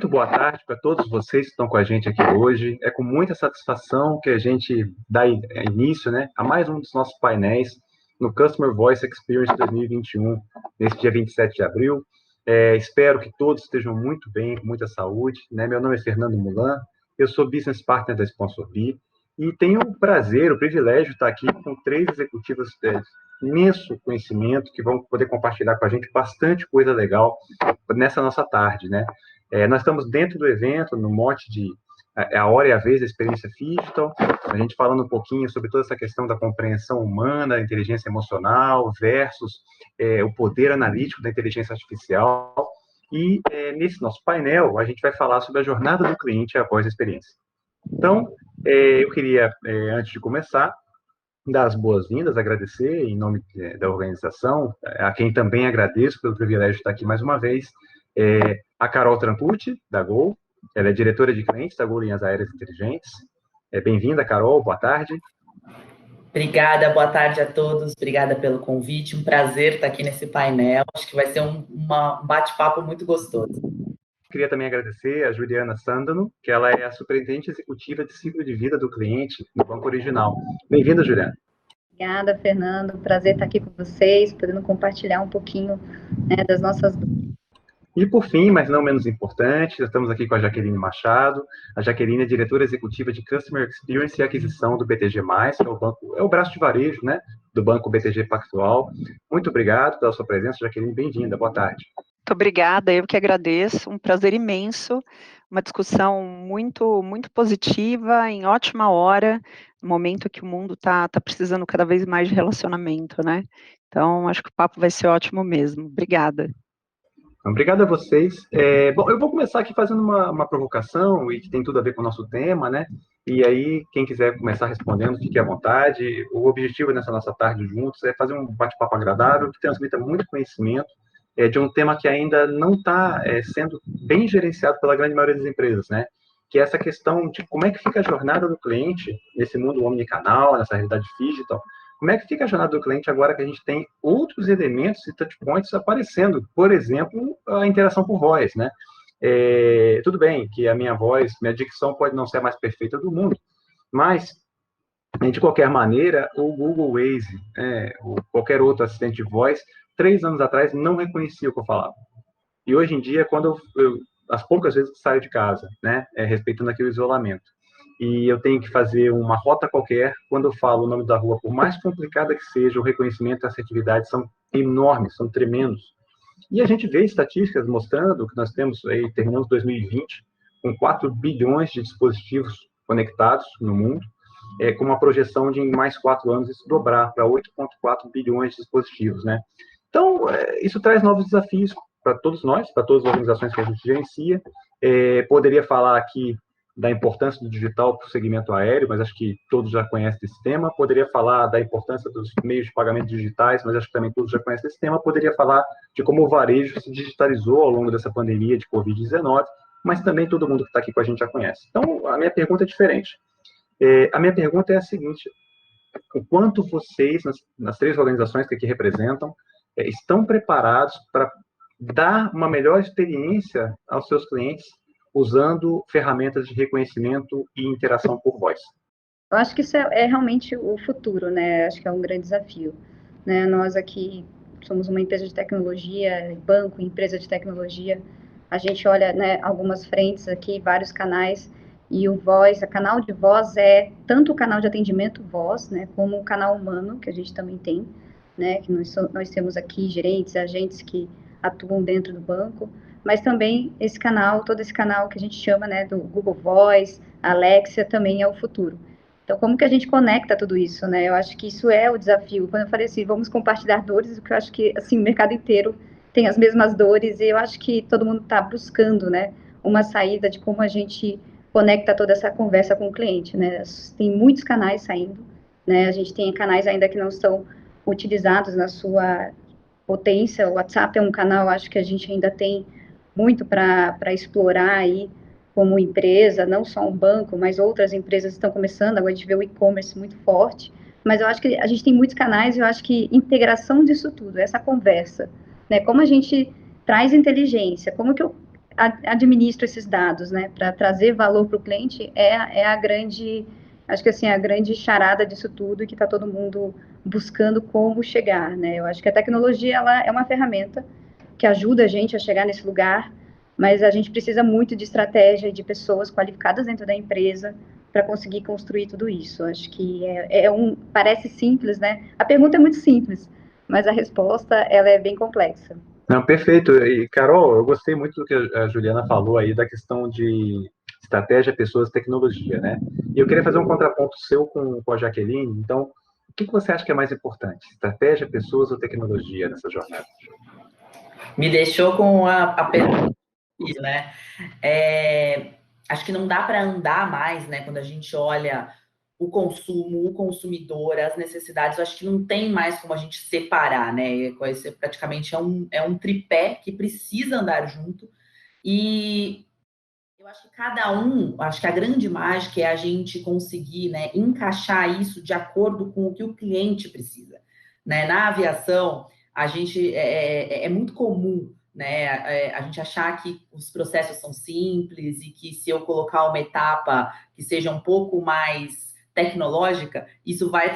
Muito boa tarde para todos vocês que estão com a gente aqui hoje. É com muita satisfação que a gente dá início, né, a mais um dos nossos painéis no Customer Voice Experience 2021, nesse dia 27 de abril. Espero que todos estejam muito bem, com muita saúde, né? Meu nome é Fernando Mulan, eu sou Business Partner da SponsorB e tenho o prazer, o privilégio de estar aqui com 3 executivos de imenso conhecimento que vão poder compartilhar com a gente bastante coisa legal nessa nossa tarde, né? Nós estamos dentro do evento, no mote de a hora e a vez da experiência digital, a gente falando um pouquinho sobre toda essa questão da compreensão humana, da inteligência emocional versus o poder analítico da inteligência artificial. E nesse nosso painel, a gente vai falar sobre a jornada do cliente após a experiência. Então, eu queria, antes de começar, dar as boas-vindas, agradecer em nome da organização, a quem também agradeço pelo privilégio de estar aqui mais uma vez, a Carol Trampucci, da Gol. Ela é diretora de clientes da Gol Linhas Aéreas Inteligentes. Bem-vinda, Carol, boa tarde. Obrigada, boa tarde a todos, obrigada pelo convite, um prazer estar aqui nesse painel, acho que vai ser um bate-papo muito gostoso. Queria também agradecer a Juliana Sandano, que ela é a superintendente executiva de ciclo de vida do cliente no Banco Original. Bem-vinda, Juliana. Obrigada, Fernando, prazer estar aqui com vocês, podendo compartilhar um pouquinho, né, das nossas dúvidas. E por fim, mas não menos importante, estamos aqui com a Jaqueline Machado. A Jaqueline é diretora executiva de Customer Experience e Aquisição do BTG+, que é o braço de varejo, né, do Banco BTG Pactual. Muito obrigado pela sua presença, Jaqueline, bem-vinda, boa tarde. Muito obrigada, eu que agradeço, um prazer imenso, uma discussão muito, muito positiva, em ótima hora, no momento que o mundo está precisando cada vez mais de relacionamento, né? Então, acho que o papo vai ser ótimo mesmo. Obrigada. Obrigado a vocês. Bom, eu vou começar aqui fazendo uma provocação e que tem tudo a ver com o nosso tema, né? E aí, quem quiser começar respondendo, fique à vontade. O objetivo nessa nossa tarde juntos é fazer um bate-papo agradável, que transmita muito conhecimento de um tema que ainda não está sendo bem gerenciado pela grande maioria das empresas, né? Que é essa questão de como é que fica a jornada do cliente nesse mundo omnicanal, nessa realidade digital. Como é que fica a jornada do cliente agora que a gente tem outros elementos e touchpoints aparecendo? Por exemplo, a interação por voz, né? Tudo bem que a minha voz, minha dicção pode não ser a mais perfeita do mundo, mas, de qualquer maneira, o Google Waze, ou qualquer outro assistente de voz, 3 anos atrás, não reconhecia o que eu falava. E hoje em dia, quando as poucas vezes que saio de casa, né, respeitando aqui o isolamento, e eu tenho que fazer uma rota qualquer, quando eu falo o nome da rua, por mais complicada que seja, o reconhecimento e a assertividade são enormes, são tremendos. E a gente vê estatísticas mostrando que nós temos, aí, terminamos 2020, com 4 bilhões de dispositivos conectados no mundo, com uma projeção de em mais 4 anos isso dobrar para 8,4 bilhões de dispositivos, né? Então, isso traz novos desafios para todos nós, para todas as organizações que a gente gerencia. Poderia falar aqui da importância do digital para o segmento aéreo, mas acho que todos já conhecem esse tema. Poderia falar da importância dos meios de pagamento digitais, mas acho que também todos já conhecem esse tema. Poderia falar de como o varejo se digitalizou ao longo dessa pandemia de Covid-19, mas também todo mundo que está aqui com a gente já conhece. Então, a minha pergunta é diferente. A minha pergunta é a seguinte: o quanto vocês, nas 3 organizações que aqui representam, estão preparados para dar uma melhor experiência aos seus clientes usando ferramentas de reconhecimento e interação por voz? Eu acho que isso é realmente o futuro, né? Acho que é um grande desafio, né? Nós aqui somos uma empresa de tecnologia, banco, empresa de tecnologia. A gente olha, né, algumas frentes aqui, vários canais, e o canal de voz é tanto o canal de atendimento voz, né, como o canal humano, que a gente também tem, né, que nós temos aqui gerentes, agentes que atuam dentro do banco, mas também esse canal, todo esse canal que a gente chama, né, do Google Voice, Alexia, também é o futuro. Então, como que a gente conecta tudo isso, né? Eu acho que isso é o desafio. Quando eu falei assim, vamos compartilhar dores, o que eu acho que, assim, o mercado inteiro tem as mesmas dores, e eu acho que todo mundo está buscando, né, uma saída de como a gente conecta toda essa conversa com o cliente, né? Tem muitos canais saindo, né? A gente tem canais ainda que não estão utilizados na sua potência. O WhatsApp é um canal, acho que a gente ainda tem muito para explorar aí como empresa, não só um banco, mas outras empresas estão começando. Agora a gente vê o e-commerce muito forte, mas eu acho que a gente tem muitos canais, e eu acho que integração disso tudo, essa conversa, né? Como a gente traz inteligência, como que eu administro esses dados, né, para trazer valor para o cliente, é a grande, acho que assim, a grande charada disso tudo, que está todo mundo buscando como chegar, né? Eu acho que a tecnologia, ela é uma ferramenta que ajuda a gente a chegar nesse lugar, mas a gente precisa muito de estratégia e de pessoas qualificadas dentro da empresa para conseguir construir tudo isso. Acho que parece simples, né? A pergunta é muito simples, mas a resposta, ela é bem complexa. Não, perfeito. E, Carol, eu gostei muito do que a Juliana falou aí da questão de estratégia, pessoas, tecnologia, né? E eu queria fazer um contraponto seu com a Jaqueline. Então, o que você acha que é mais importante? Estratégia, pessoas ou tecnologia nessa jornada? Me deixou com a pergunta, né? Acho que não dá para andar mais, né? Quando a gente olha o consumo, o consumidor, as necessidades, eu acho que não tem mais como a gente separar, né? Esse praticamente é um tripé que precisa andar junto. E eu acho que acho que a grande mágica é a gente conseguir, né, encaixar isso de acordo com o que o cliente precisa, né? Na aviação, a gente é muito comum, né, a gente achar que os processos são simples e que se eu colocar uma etapa que seja um pouco mais tecnológica, isso vai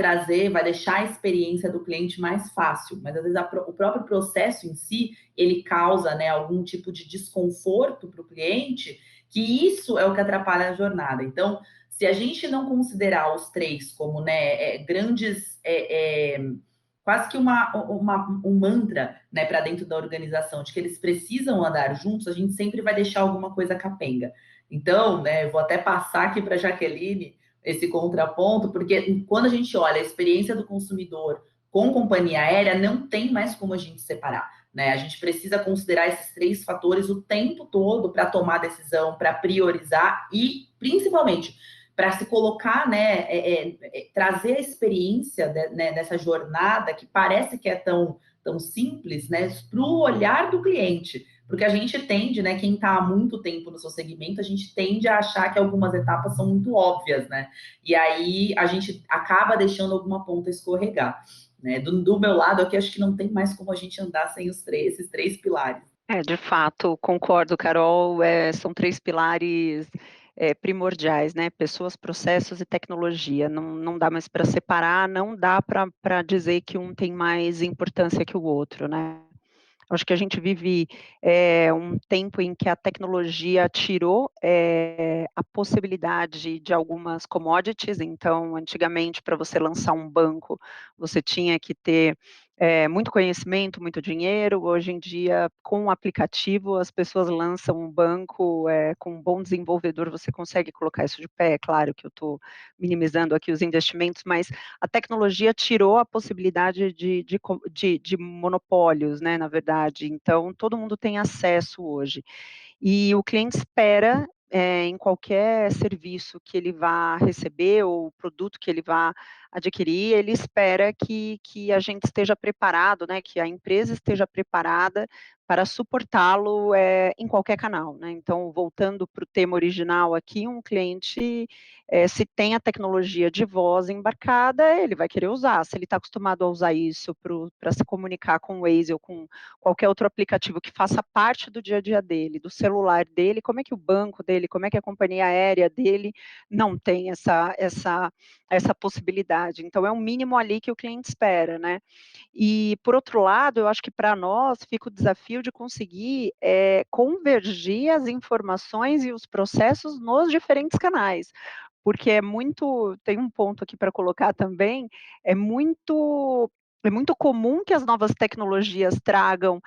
deixar a experiência do cliente mais fácil, mas às vezes o próprio processo em si, ele causa, né, algum tipo de desconforto para o cliente, que isso é o que atrapalha a jornada. Então, se a gente não considerar os três como, né, grandes, quase que um mantra, né, para dentro da organização, de que eles precisam andar juntos, a gente sempre vai deixar alguma coisa capenga. Então, né, eu vou até passar aqui para a Jaqueline esse contraponto, porque quando a gente olha a experiência do consumidor com companhia aérea, não tem mais como a gente separar, né? A gente precisa considerar esses três fatores o tempo todo para tomar decisão, para priorizar e, principalmente, para se colocar, né, trazer a experiência né, dessa jornada que parece que é tão simples, né, para o olhar do cliente. Porque a gente tende, né, quem está há muito tempo no seu segmento, a gente tende a achar que algumas etapas são muito óbvias, né? E aí a gente acaba deixando alguma ponta escorregar. Né? Do meu lado aqui, acho que não tem mais como a gente andar sem esses três pilares. De fato, concordo, Carol, são três pilares primordiais, né? Pessoas, processos e tecnologia. Não dá mais para separar, não dá para dizer que um tem mais importância que o outro, né? Acho que a gente vive um tempo em que a tecnologia tirou a possibilidade de algumas commodities. Então, antigamente, para você lançar um banco, você tinha que ter muito conhecimento, muito dinheiro. Hoje em dia, com o aplicativo, as pessoas lançam um banco com um bom desenvolvedor, você consegue colocar isso de pé. É claro que eu estou minimizando aqui os investimentos, mas a tecnologia tirou a possibilidade de monopólios, né, na verdade. Então, todo mundo tem acesso hoje. E o cliente espera, em qualquer serviço que ele vá receber ou produto que ele vá adquirir, ele espera que a gente esteja preparado, né, que a empresa esteja preparada para suportá-lo em qualquer canal, né? Então, voltando para o tema original aqui, um cliente, se tem a tecnologia de voz embarcada, ele vai querer usar. Se ele está acostumado a usar isso para se comunicar com o Waze ou com qualquer outro aplicativo que faça parte do dia a dia dele, do celular dele, como é que o banco dele, como é que a companhia aérea dele não tem essa possibilidade. Então, é um mínimo ali que o cliente espera, né? E, por outro lado, eu acho que para nós fica o desafio de conseguir convergir as informações e os processos nos diferentes canais, porque tem um ponto aqui para colocar também, é muito comum que as novas tecnologias tragam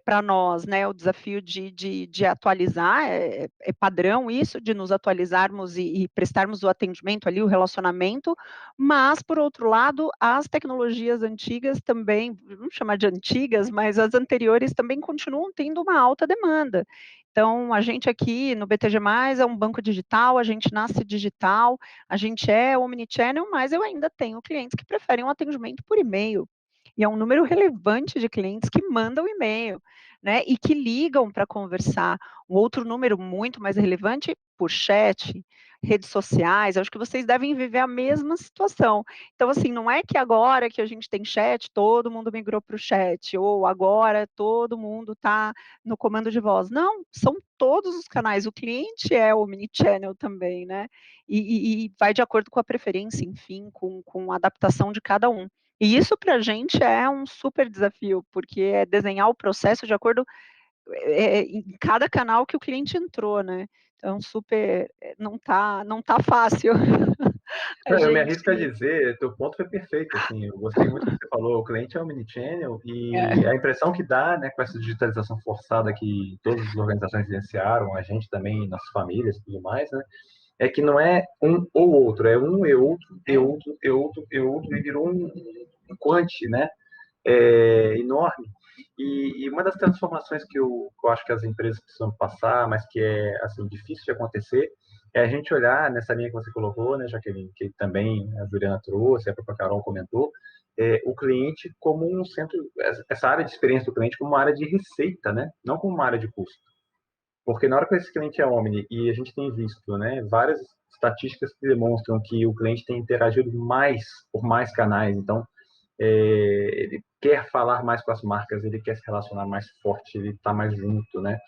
para nós, né, o desafio de atualizar, é padrão isso, de nos atualizarmos e prestarmos o atendimento ali, o relacionamento, mas, por outro lado, as tecnologias antigas também, vamos chamar de antigas, mas as anteriores também continuam tendo uma alta demanda. Então, a gente aqui no BTG+, é um banco digital, a gente nasce digital, a gente é omnichannel, mas eu ainda tenho clientes que preferem um atendimento por e-mail. E é um número relevante de clientes que mandam e-mail, né? E que ligam para conversar. Um outro número muito mais relevante, por chat, redes sociais, acho que vocês devem viver a mesma situação. Então, assim, não é que agora que a gente tem chat, todo mundo migrou para o chat, ou agora todo mundo está no comando de voz. Não, são todos os canais. O cliente é o omnichannel também, né? E vai de acordo com a preferência, enfim, com a adaptação de cada um. E isso para a gente é um super desafio, porque é desenhar o processo de acordo em cada canal que o cliente entrou, né? Então, super, não tá fácil. A Não, eu me gente, arrisco a dizer, teu ponto foi perfeito, assim, eu gostei muito do que você falou, o cliente é um mini-channel e é, a impressão que dá, né, com essa digitalização forçada que todas as organizações vivenciaram, a gente também, nossas famílias e tudo mais, né, é que não é um ou outro, é um e outro, e outro, e outro, e outro, e virou um quante, né, enorme. E uma das transformações que eu acho que as empresas precisam passar, mas que é assim difícil de acontecer, é a gente olhar nessa linha que você colocou, né, Jaqueline, que também a Juliana trouxe, a própria Carol comentou, o cliente como um centro, essa área de experiência do cliente como uma área de receita, né, não como uma área de custo. Porque na hora que esse cliente é omni, e a gente tem visto, né, várias estatísticas que demonstram que o cliente tem interagido mais por mais canais, então ele quer falar mais com as marcas, ele quer se relacionar mais forte, ele está mais junto, né?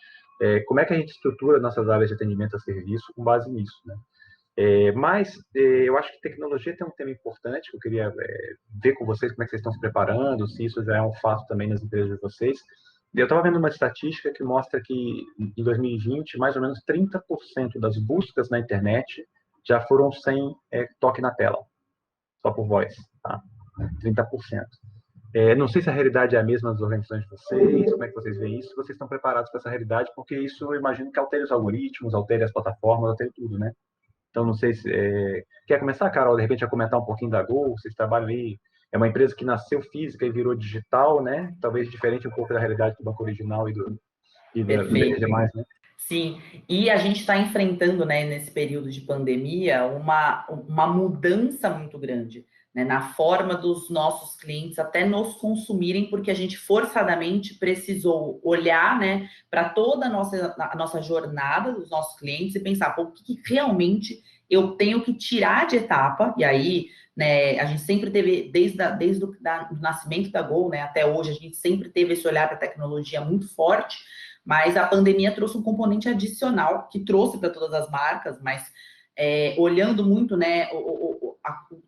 Como é que a gente estrutura nossas áreas de atendimento a serviço com base nisso, né? Mas eu acho que tecnologia tem um tema importante que eu queria ver com vocês como é que vocês estão se preparando, se isso já é um fato também nas empresas de vocês. Eu estava vendo uma estatística que mostra que em 2020, mais ou menos 30% das buscas na internet já foram sem toque na tela, só por voz, tá? 30%. Não sei se a realidade é a mesma nas organizações de vocês, como é que vocês veem isso, se vocês estão preparados para essa realidade, porque isso eu imagino que altere os algoritmos, altere as plataformas, altere tudo, né? Então, não sei se... Quer começar, Carol, de repente, a comentar um pouquinho da Gol? Vocês trabalham aí... É uma empresa que nasceu física e virou digital, né? Talvez diferente um pouco da realidade do banco original e das Perfeito. demais, né? Sim, e a gente está enfrentando, né, nesse período de pandemia, uma mudança muito grande, né, na forma dos nossos clientes até nos consumirem, porque a gente forçadamente precisou olhar, né, para toda a nossa jornada dos nossos clientes e pensar, pô, o que realmente eu tenho que tirar de etapa, e aí, né, a gente sempre teve, desde o nascimento da Gol, né, até hoje, a gente sempre teve esse olhar para a tecnologia muito forte, mas a pandemia trouxe um componente adicional que trouxe para todas as marcas, mas olhando muito, né, o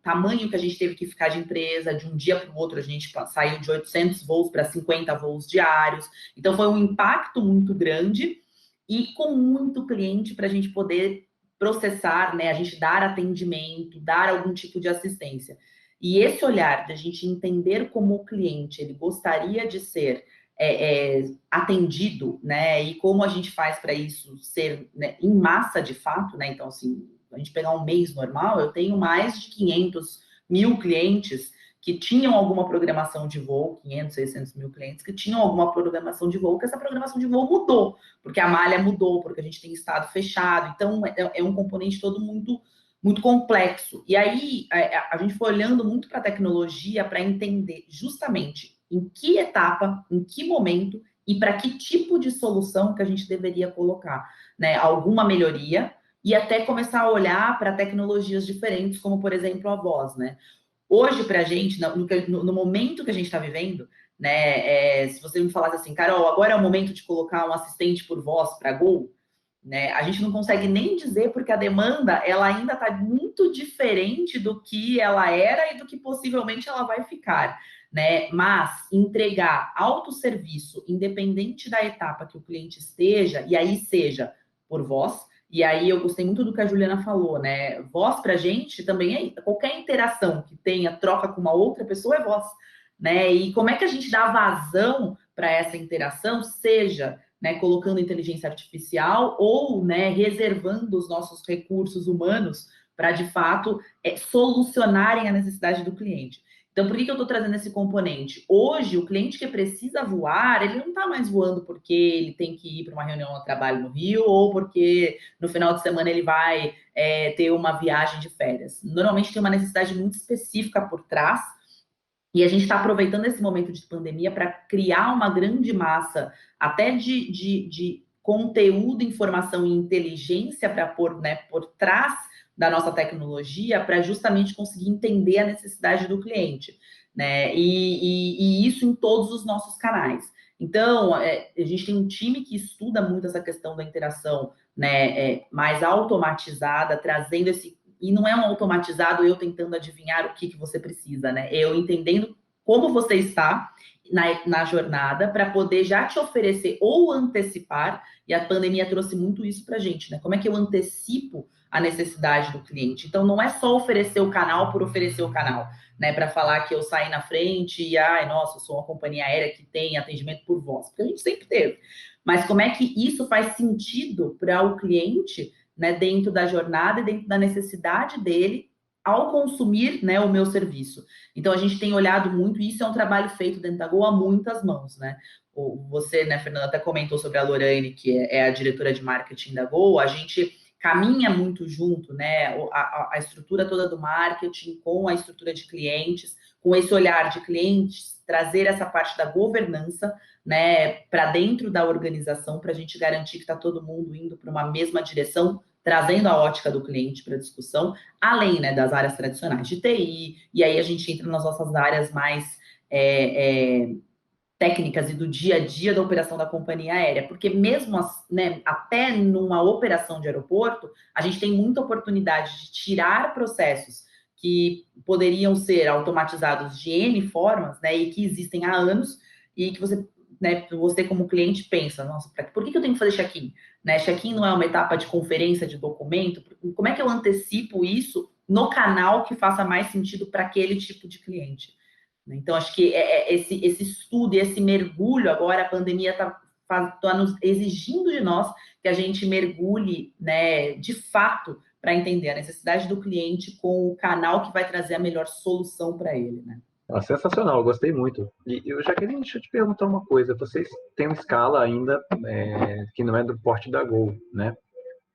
tamanho que a gente teve que ficar de empresa, de um dia para o outro, a gente saiu de 800 voos para 50 voos diários. Então, foi um impacto muito grande e com muito cliente para a gente poder processar, né, a gente dar atendimento, dar algum tipo de assistência. E esse olhar da gente entender como o cliente ele gostaria de ser atendido, né? E como a gente faz para isso ser, né, em massa de fato, né? Então, assim, a gente pegar um mês normal, eu tenho mais de 500 mil clientes que tinham alguma programação de voo, 500, 600 mil clientes que tinham alguma programação de voo, que essa programação de voo mudou, porque a malha mudou, porque a gente tem estado fechado. Então, é um componente todo muito complexo. E aí, a gente foi olhando muito para a tecnologia para entender justamente em que etapa, em que momento e para que tipo de solução que a gente deveria colocar, né? Alguma melhoria e até começar a olhar para tecnologias diferentes, como, por exemplo, a voz, né? Hoje, para a gente, no momento que a gente está vivendo, né? Se você me falasse assim, Carol, agora é o momento de colocar um assistente por voz para Gol, né? A gente não consegue nem dizer porque a demanda ela ainda está muito diferente do que ela era e do que possivelmente ela vai ficar, né? Mas entregar autosserviço, independente da etapa que o cliente esteja, e aí seja por voz, e aí eu gostei muito do que a Juliana falou, né? Voz pra gente também é qualquer interação que tenha troca com uma outra pessoa é voz, né? E como é que a gente dá vazão para essa interação, seja, né, colocando inteligência artificial ou, né, reservando os nossos recursos humanos para, de fato, solucionarem a necessidade do cliente. Então, por que eu estou trazendo esse componente? Hoje, o cliente que precisa voar, ele não está mais voando porque ele tem que ir para uma reunião de trabalho no Rio ou porque no final de semana ele vai ter uma viagem de férias. Normalmente tem uma necessidade muito específica por trás e a gente está aproveitando esse momento de pandemia para criar uma grande massa até de conteúdo, informação e inteligência para pôr, né, por trás da nossa tecnologia para justamente conseguir entender a necessidade do cliente, né? E isso em todos os nossos canais. Então, a gente tem um time que estuda muito essa questão da interação, né, mais automatizada, trazendo esse... E não é um automatizado eu tentando adivinhar o que você precisa, né? Eu entendendo como você está na jornada para poder já te oferecer ou antecipar, e a pandemia trouxe muito isso para a gente, né? Como é que eu antecipo a necessidade do cliente? Então, não é só oferecer o canal por oferecer o canal, né? Para falar que eu saí na frente e, ai, nossa, eu sou uma companhia aérea que tem atendimento por voz, porque a gente sempre teve. Mas como é que isso faz sentido para o cliente, né, dentro da jornada e dentro da necessidade dele ao consumir, né, o meu serviço? Então, a gente tem olhado muito, e isso é um trabalho feito dentro da Gol a muitas mãos, né? Você, né, Fernanda, até comentou sobre a Lorraine, que é a diretora de marketing da Gol. A gente caminha muito junto, né? A estrutura toda do marketing com a estrutura de clientes, com esse olhar de clientes, trazer essa parte da governança, né, para dentro da organização, para a gente garantir que está todo mundo indo para uma mesma direção, trazendo a ótica do cliente para a discussão, além, né, das áreas tradicionais de TI, e aí a gente entra nas nossas áreas mais técnicas e do dia a dia da operação da companhia aérea, porque mesmo, né, até numa operação de aeroporto, a gente tem muita oportunidade de tirar processos que poderiam ser automatizados de N formas, né, e que existem há anos, e que você, né, você como cliente pensa, nossa, por que eu tenho que fazer check-in? Né, check-in não é uma etapa de conferência de documento? Como é que eu antecipo isso no canal que faça mais sentido para aquele tipo de cliente? Então, acho que esse estudo e esse mergulho, agora a pandemia está nos exigindo de nós que a gente mergulhe, né, de fato, para entender a necessidade do cliente com o canal que vai trazer a melhor solução para ele, né? Sensacional, eu gostei muito. E eu já queria deixa eu te perguntar uma coisa. Vocês têm uma escala ainda que não é do porte da Gol, né?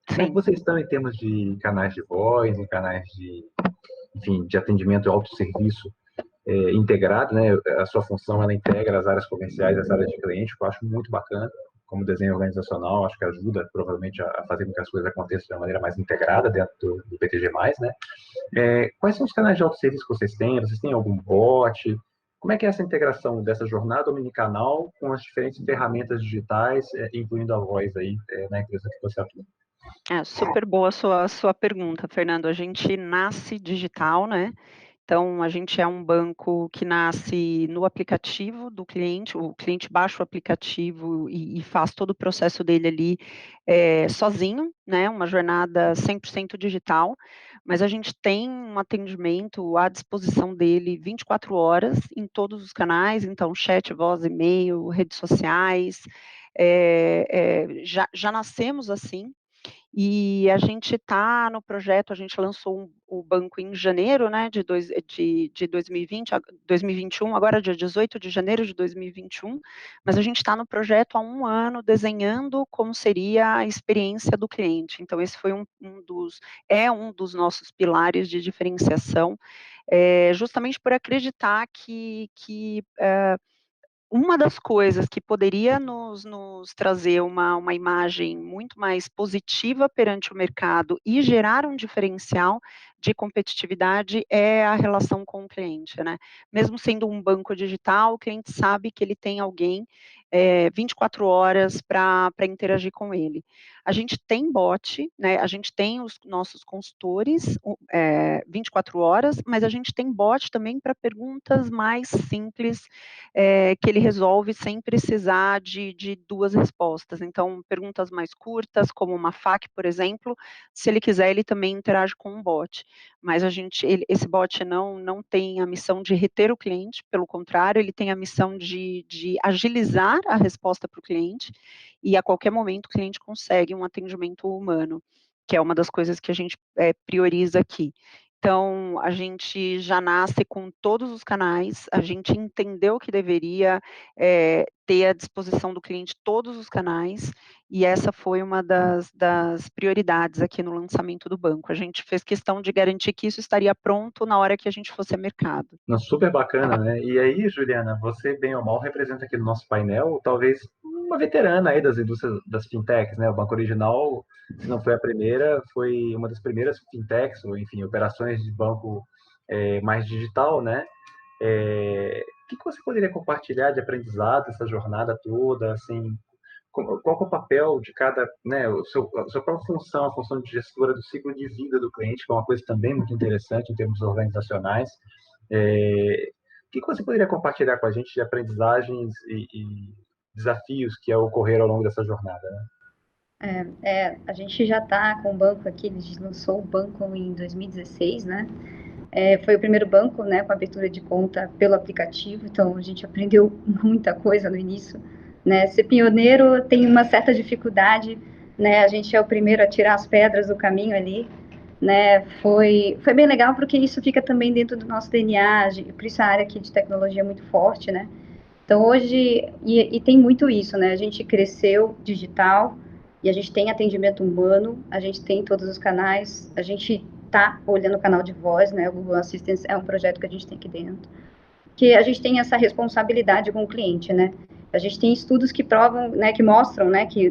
Como é que Sim. vocês estão em termos de canais de voz, em canais de, enfim, de atendimento e autosserviço integrado, né? A sua função, ela integra as áreas comerciais e as áreas de cliente, que eu acho muito bacana, como desenho organizacional, acho que ajuda provavelmente a fazer com que as coisas aconteçam de uma maneira mais integrada dentro do PTG+, né? Quais são os canais de autosserviço que vocês têm? Vocês têm algum bot? Como é que é essa integração dessa jornada omnicanal com as diferentes ferramentas digitais, incluindo a voz aí na empresa que você atua? Super boa a sua pergunta, Fernando. A gente nasce digital, né? Então, a gente é um banco que nasce no aplicativo do cliente, o cliente baixa o aplicativo e faz todo o processo dele ali sozinho, né? Uma jornada 100% digital, mas a gente tem um atendimento à disposição dele 24 horas em todos os canais, então chat, voz, e-mail, redes sociais, já nascemos assim. E a gente está no projeto, a gente lançou o banco em janeiro, né, de 2020, 2021, agora dia 18 de janeiro de 2021, mas a gente está no projeto há um ano desenhando como seria a experiência do cliente. Então, esse foi um dos nossos pilares de diferenciação, justamente por acreditar que uma das coisas que poderia nos trazer uma imagem muito mais positiva perante o mercado e gerar um diferencial de competitividade é a relação com o cliente, né? Mesmo sendo um banco digital, o cliente sabe que ele tem alguém 24 horas para interagir com ele. A gente tem bot, né? A gente tem os nossos consultores 24 horas, mas a gente tem bot também para perguntas mais simples que ele resolve sem precisar de duas respostas. Então, perguntas mais curtas, como uma FAQ, por exemplo, se ele quiser, ele também interage com um bot. Mas esse bot não tem a missão de reter o cliente, pelo contrário, ele tem a missão de agilizar a resposta para o cliente, e a qualquer momento o cliente consegue um atendimento humano, que é uma das coisas que a gente prioriza aqui. Então, a gente já nasce com todos os canais, a gente entendeu que deveria ter à disposição do cliente todos os canais, e essa foi uma das prioridades aqui no lançamento do banco. A gente fez questão de garantir que isso estaria pronto na hora que a gente fosse a mercado. Super bacana, né? E aí, Juliana, você, bem ou mal, representa aqui no nosso painel, talvez uma veterana aí das indústrias das fintechs, né? O Banco Original, se não foi a primeira, foi uma das primeiras fintechs, ou enfim, operações de banco mais digital, né? O que você poderia compartilhar de aprendizado essa jornada toda, assim, qual que é o papel de cada, né, a sua própria função, a função de gestora do ciclo de vida do cliente, que é uma coisa também muito interessante em termos organizacionais. O que você poderia compartilhar com a gente de aprendizagens e desafios que ocorreram ao longo dessa jornada, né? A gente já está com o banco aqui, a gente lançou o banco em 2016, né? Foi o primeiro banco, né, com abertura de conta pelo aplicativo, então a gente aprendeu muita coisa no início, né? Ser pioneiro tem uma certa dificuldade, né? A gente é o primeiro a tirar as pedras do caminho ali, né? Foi bem legal porque isso fica também dentro do nosso DNA, por isso a área aqui de tecnologia é muito forte, né? Então hoje, e tem muito isso, né? A gente cresceu digital e a gente tem atendimento humano, a gente tem todos os canais, a gente está olhando o canal de voz, né? O Google Assistant é um projeto que a gente tem aqui dentro, que a gente tem essa responsabilidade com o cliente, né? A gente tem estudos que provam, né, que mostram, né, que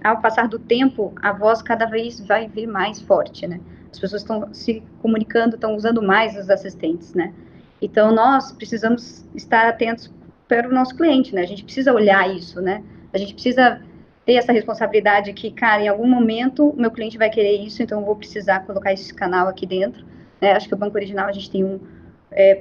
ao passar do tempo, a voz cada vez vai vir mais forte, né? As pessoas estão se comunicando, estão usando mais os assistentes, né? Então, nós precisamos estar atentos para o nosso cliente, né? A gente precisa olhar isso, né? A gente precisa ter essa responsabilidade que, cara, em algum momento o meu cliente vai querer isso, então eu vou precisar colocar esse canal aqui dentro, né? Acho que o Banco Original, a gente tem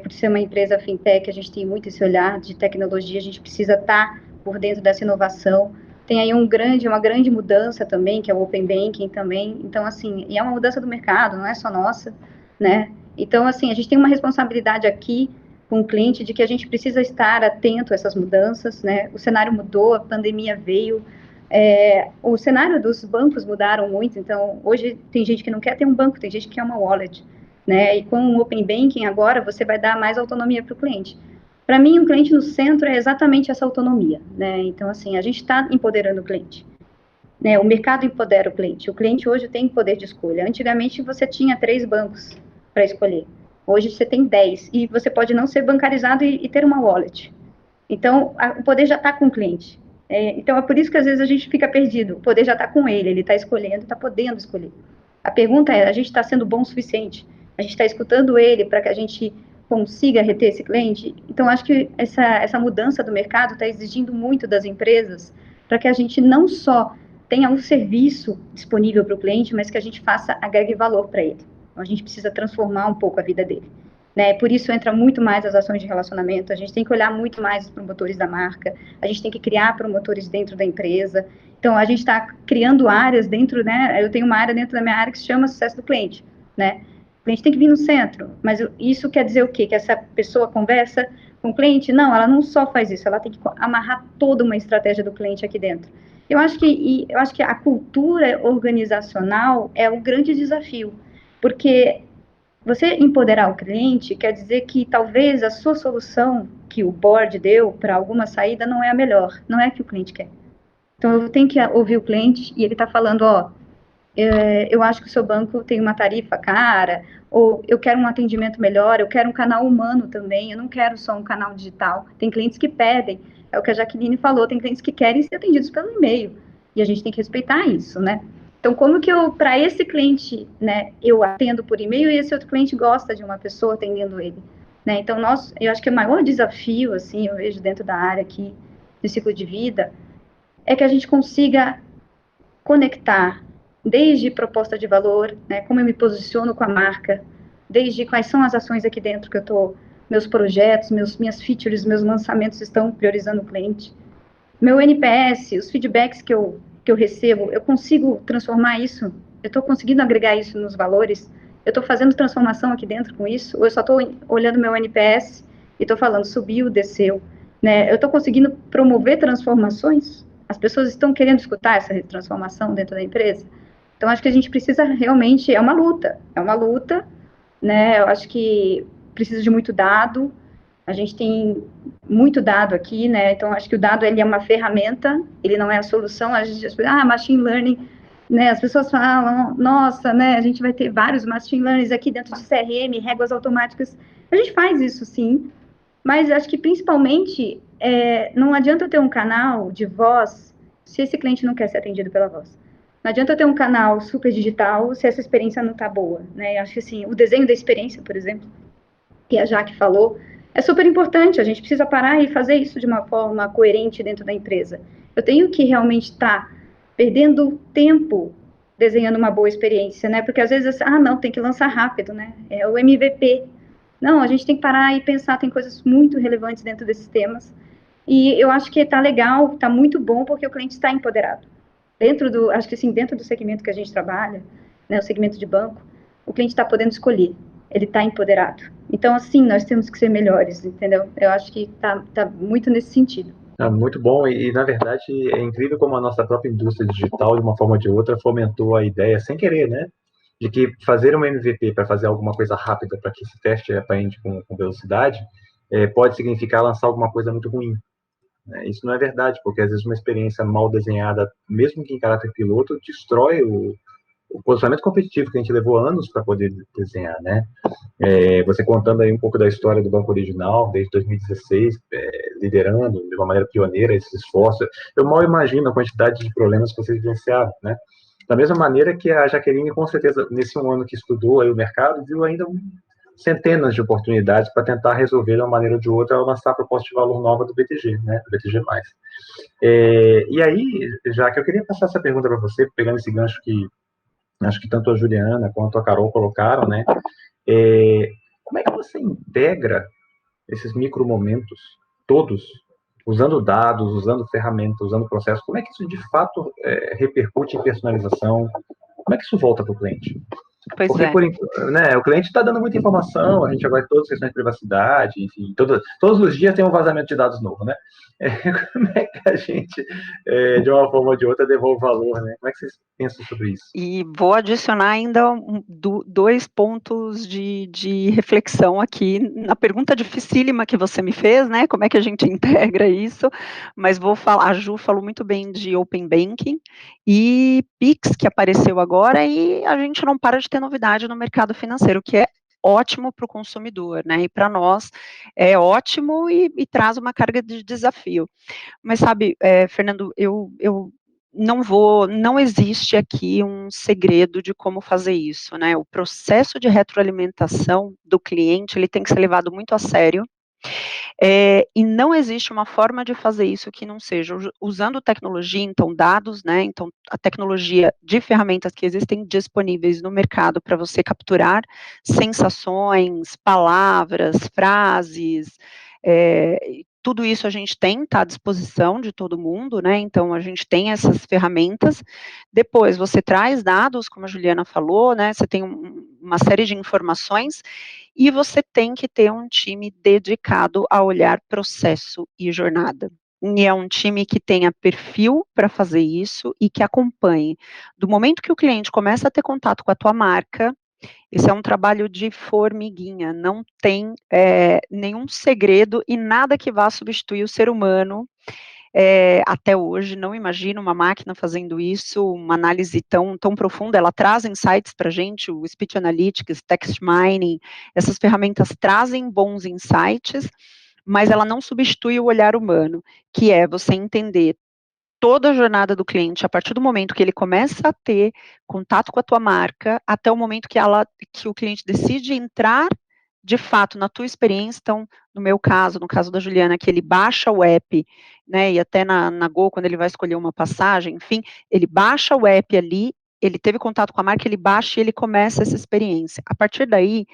por ser uma empresa fintech, a gente tem muito esse olhar de tecnologia, a gente precisa estar por dentro dessa inovação. Tem aí uma grande mudança também, que é o Open Banking também. Então, assim, e é uma mudança do mercado, não é só nossa, né? Então, assim, a gente tem uma responsabilidade aqui com o cliente de que a gente precisa estar atento a essas mudanças, né? O cenário mudou, a pandemia veio, o cenário dos bancos mudaram muito, então, hoje tem gente que não quer ter um banco, tem gente que quer uma wallet, né? E com o Open Banking agora, você vai dar mais autonomia para o cliente. Para mim, um cliente no centro é exatamente essa autonomia, né? Então, assim, a gente está empoderando o cliente, né? O mercado empodera o cliente hoje tem poder de escolha. Antigamente, você tinha 3 bancos para escolher. Hoje, você tem 10, e você pode não ser bancarizado e ter uma wallet. Então, o poder já está com o cliente. Então, é por isso que, às vezes, a gente fica perdido. O poder já está com ele está escolhendo, está podendo escolher. A pergunta é, a gente está sendo bom o suficiente? A gente está escutando ele para que a gente consiga reter esse cliente? Então, acho que essa mudança do mercado está exigindo muito das empresas para que a gente não só tenha um serviço disponível para o cliente, mas que a gente agregue valor para ele. Então, a gente precisa transformar um pouco a vida dele, né? Por isso entra muito mais as ações de relacionamento, a gente tem que olhar muito mais os promotores da marca, a gente tem que criar promotores dentro da empresa. Então, a gente está criando áreas dentro, né? Eu tenho uma área dentro da minha área que se chama sucesso do cliente, né? O cliente tem que vir no centro, mas isso quer dizer o quê? Que essa pessoa conversa com o cliente? Não, ela não só faz isso, ela tem que amarrar toda uma estratégia do cliente aqui dentro. Eu acho que a cultura organizacional é o grande desafio, porque você empoderar o cliente quer dizer que talvez a sua solução que o board deu para alguma saída não é a melhor, não é a que o cliente quer. Então, eu tenho que ouvir o cliente e ele está falando, eu acho que o seu banco tem uma tarifa cara, ou eu quero um atendimento melhor, eu quero um canal humano também, eu não quero só um canal digital. Tem clientes que pedem, é o que a Jaqueline falou, tem clientes que querem ser atendidos pelo e-mail, e a gente tem que respeitar isso, né? Então, como que para esse cliente, né, eu atendo por e-mail e esse outro cliente gosta de uma pessoa atendendo ele, né? Então, eu acho que o maior desafio, assim, eu vejo dentro da área aqui, do ciclo de vida, é que a gente consiga conectar desde proposta de valor, né, como eu me posiciono com a marca, desde quais são as ações aqui dentro que meus projetos, minhas features, meus lançamentos estão priorizando o cliente. Meu NPS, os feedbacks que eu recebo, eu consigo transformar isso? Eu estou conseguindo agregar isso nos valores? Eu estou fazendo transformação aqui dentro com isso? Ou eu só estou olhando meu NPS e estou falando subiu, desceu? Né? Eu estou conseguindo promover transformações? As pessoas estão querendo escutar essa transformação dentro da empresa? Então, acho que a gente precisa realmente, é uma luta, né? Eu acho que precisa de muito dado, a gente tem muito dado aqui, né? Então, acho que o dado, ele é uma ferramenta, ele não é a solução. Machine learning, né? As pessoas falam, nossa, né? A gente vai ter vários machine learnings aqui dentro de CRM, réguas automáticas. A gente faz isso, sim, mas acho que, principalmente, não adianta eu ter um canal de voz se esse cliente não quer ser atendido pela voz. Não adianta eu ter um canal super digital se essa experiência não está boa, né? Eu acho que assim, o desenho da experiência, por exemplo, que a Jaque falou, é super importante. A gente precisa parar e fazer isso de uma forma coerente dentro da empresa. Eu tenho que realmente estar perdendo tempo desenhando uma boa experiência, né? Porque às vezes, não, tem que lançar rápido, né? É o MVP. Não, a gente tem que parar e pensar, tem coisas muito relevantes dentro desses temas. E eu acho que está legal, está muito bom, porque o cliente está empoderado. Acho que assim, dentro do segmento que a gente trabalha, né, o segmento de banco, o cliente está podendo escolher, ele está empoderado. Então, assim, nós temos que ser melhores, entendeu? Eu acho que tá muito nesse sentido. Muito bom, na verdade é incrível como a nossa própria indústria digital, de uma forma ou de outra, fomentou a ideia, sem querer, né? De que fazer um MVP para fazer alguma coisa rápida para que esse teste aprende com velocidade, pode significar lançar alguma coisa muito ruim. Né? Isso não é verdade, porque às vezes uma experiência mal desenhada, mesmo que em caráter piloto, destrói o posicionamento competitivo que a gente levou anos para poder desenhar, né? Você contando aí um pouco da história do Banco Original, desde 2016, liderando de uma maneira pioneira esse esforço. Eu mal imagino a quantidade de problemas que vocês vivenciaram, né? Da mesma maneira que a Jaqueline, com certeza, nesse um ano que estudou aí o mercado, viu ainda centenas de oportunidades para tentar resolver de uma maneira ou de outra, lançar a proposta de valor nova do BTG, né? Do BTG+. E aí, já que eu queria passar essa pergunta para você, pegando esse gancho que acho que tanto a Juliana quanto a Carol colocaram, né? Como é que você integra esses micromomentos todos, usando dados, usando ferramentas, usando processos? Como é que isso de fato repercute em personalização? Como é que isso volta para o cliente? Pois Porque é. né, o cliente está dando muita informação, a gente agora tem todas as questões de privacidade, enfim, todos os dias tem um vazamento de dados novo, né? Como é que a gente, de uma forma ou de outra, devolve valor, né? Como é que vocês pensam sobre isso? E vou adicionar ainda dois pontos de reflexão aqui na pergunta dificílima que você me fez, né? Como é que a gente integra isso? Mas vou falar, a Ju falou muito bem de Open Banking e Pix, que apareceu agora, e a gente não para de ter novidade no mercado financeiro, que é ótimo para o consumidor, né? E para nós é ótimo e traz uma carga de desafio. Mas sabe, Fernando, eu não existe aqui um segredo de como fazer isso, né? O processo de retroalimentação do cliente, ele tem que ser levado muito a sério, e não existe uma forma de fazer isso que não seja usando tecnologia, então dados, né? Então a tecnologia de ferramentas que existem disponíveis no mercado para você capturar sensações, palavras, frases, tudo isso a gente está à disposição de todo mundo, né? Então a gente tem essas ferramentas. Depois você traz dados, como a Juliana falou, né? Você tem uma série de informações e você tem que ter um time dedicado a olhar processo e jornada. E é um time que tenha perfil para fazer isso e que acompanhe. Do momento que o cliente começa a ter contato com a tua marca, esse é um trabalho de formiguinha, não tem nenhum segredo e nada que vá substituir o ser humano. Até hoje, não imagino uma máquina fazendo isso, uma análise tão profunda, ela traz insights para a gente, o Speech Analytics, Text Mining, essas ferramentas trazem bons insights, mas ela não substitui o olhar humano, que é você entender toda a jornada do cliente, a partir do momento que ele começa a ter contato com a tua marca, até o momento que o cliente decide entrar, de fato, na tua experiência. Então, no meu caso, no caso da Juliana, que ele baixa o app, né, e até na Gol, quando ele vai escolher uma passagem, enfim, ele baixa o app ali, ele teve contato com a marca, ele baixa e ele começa essa experiência. A partir daí,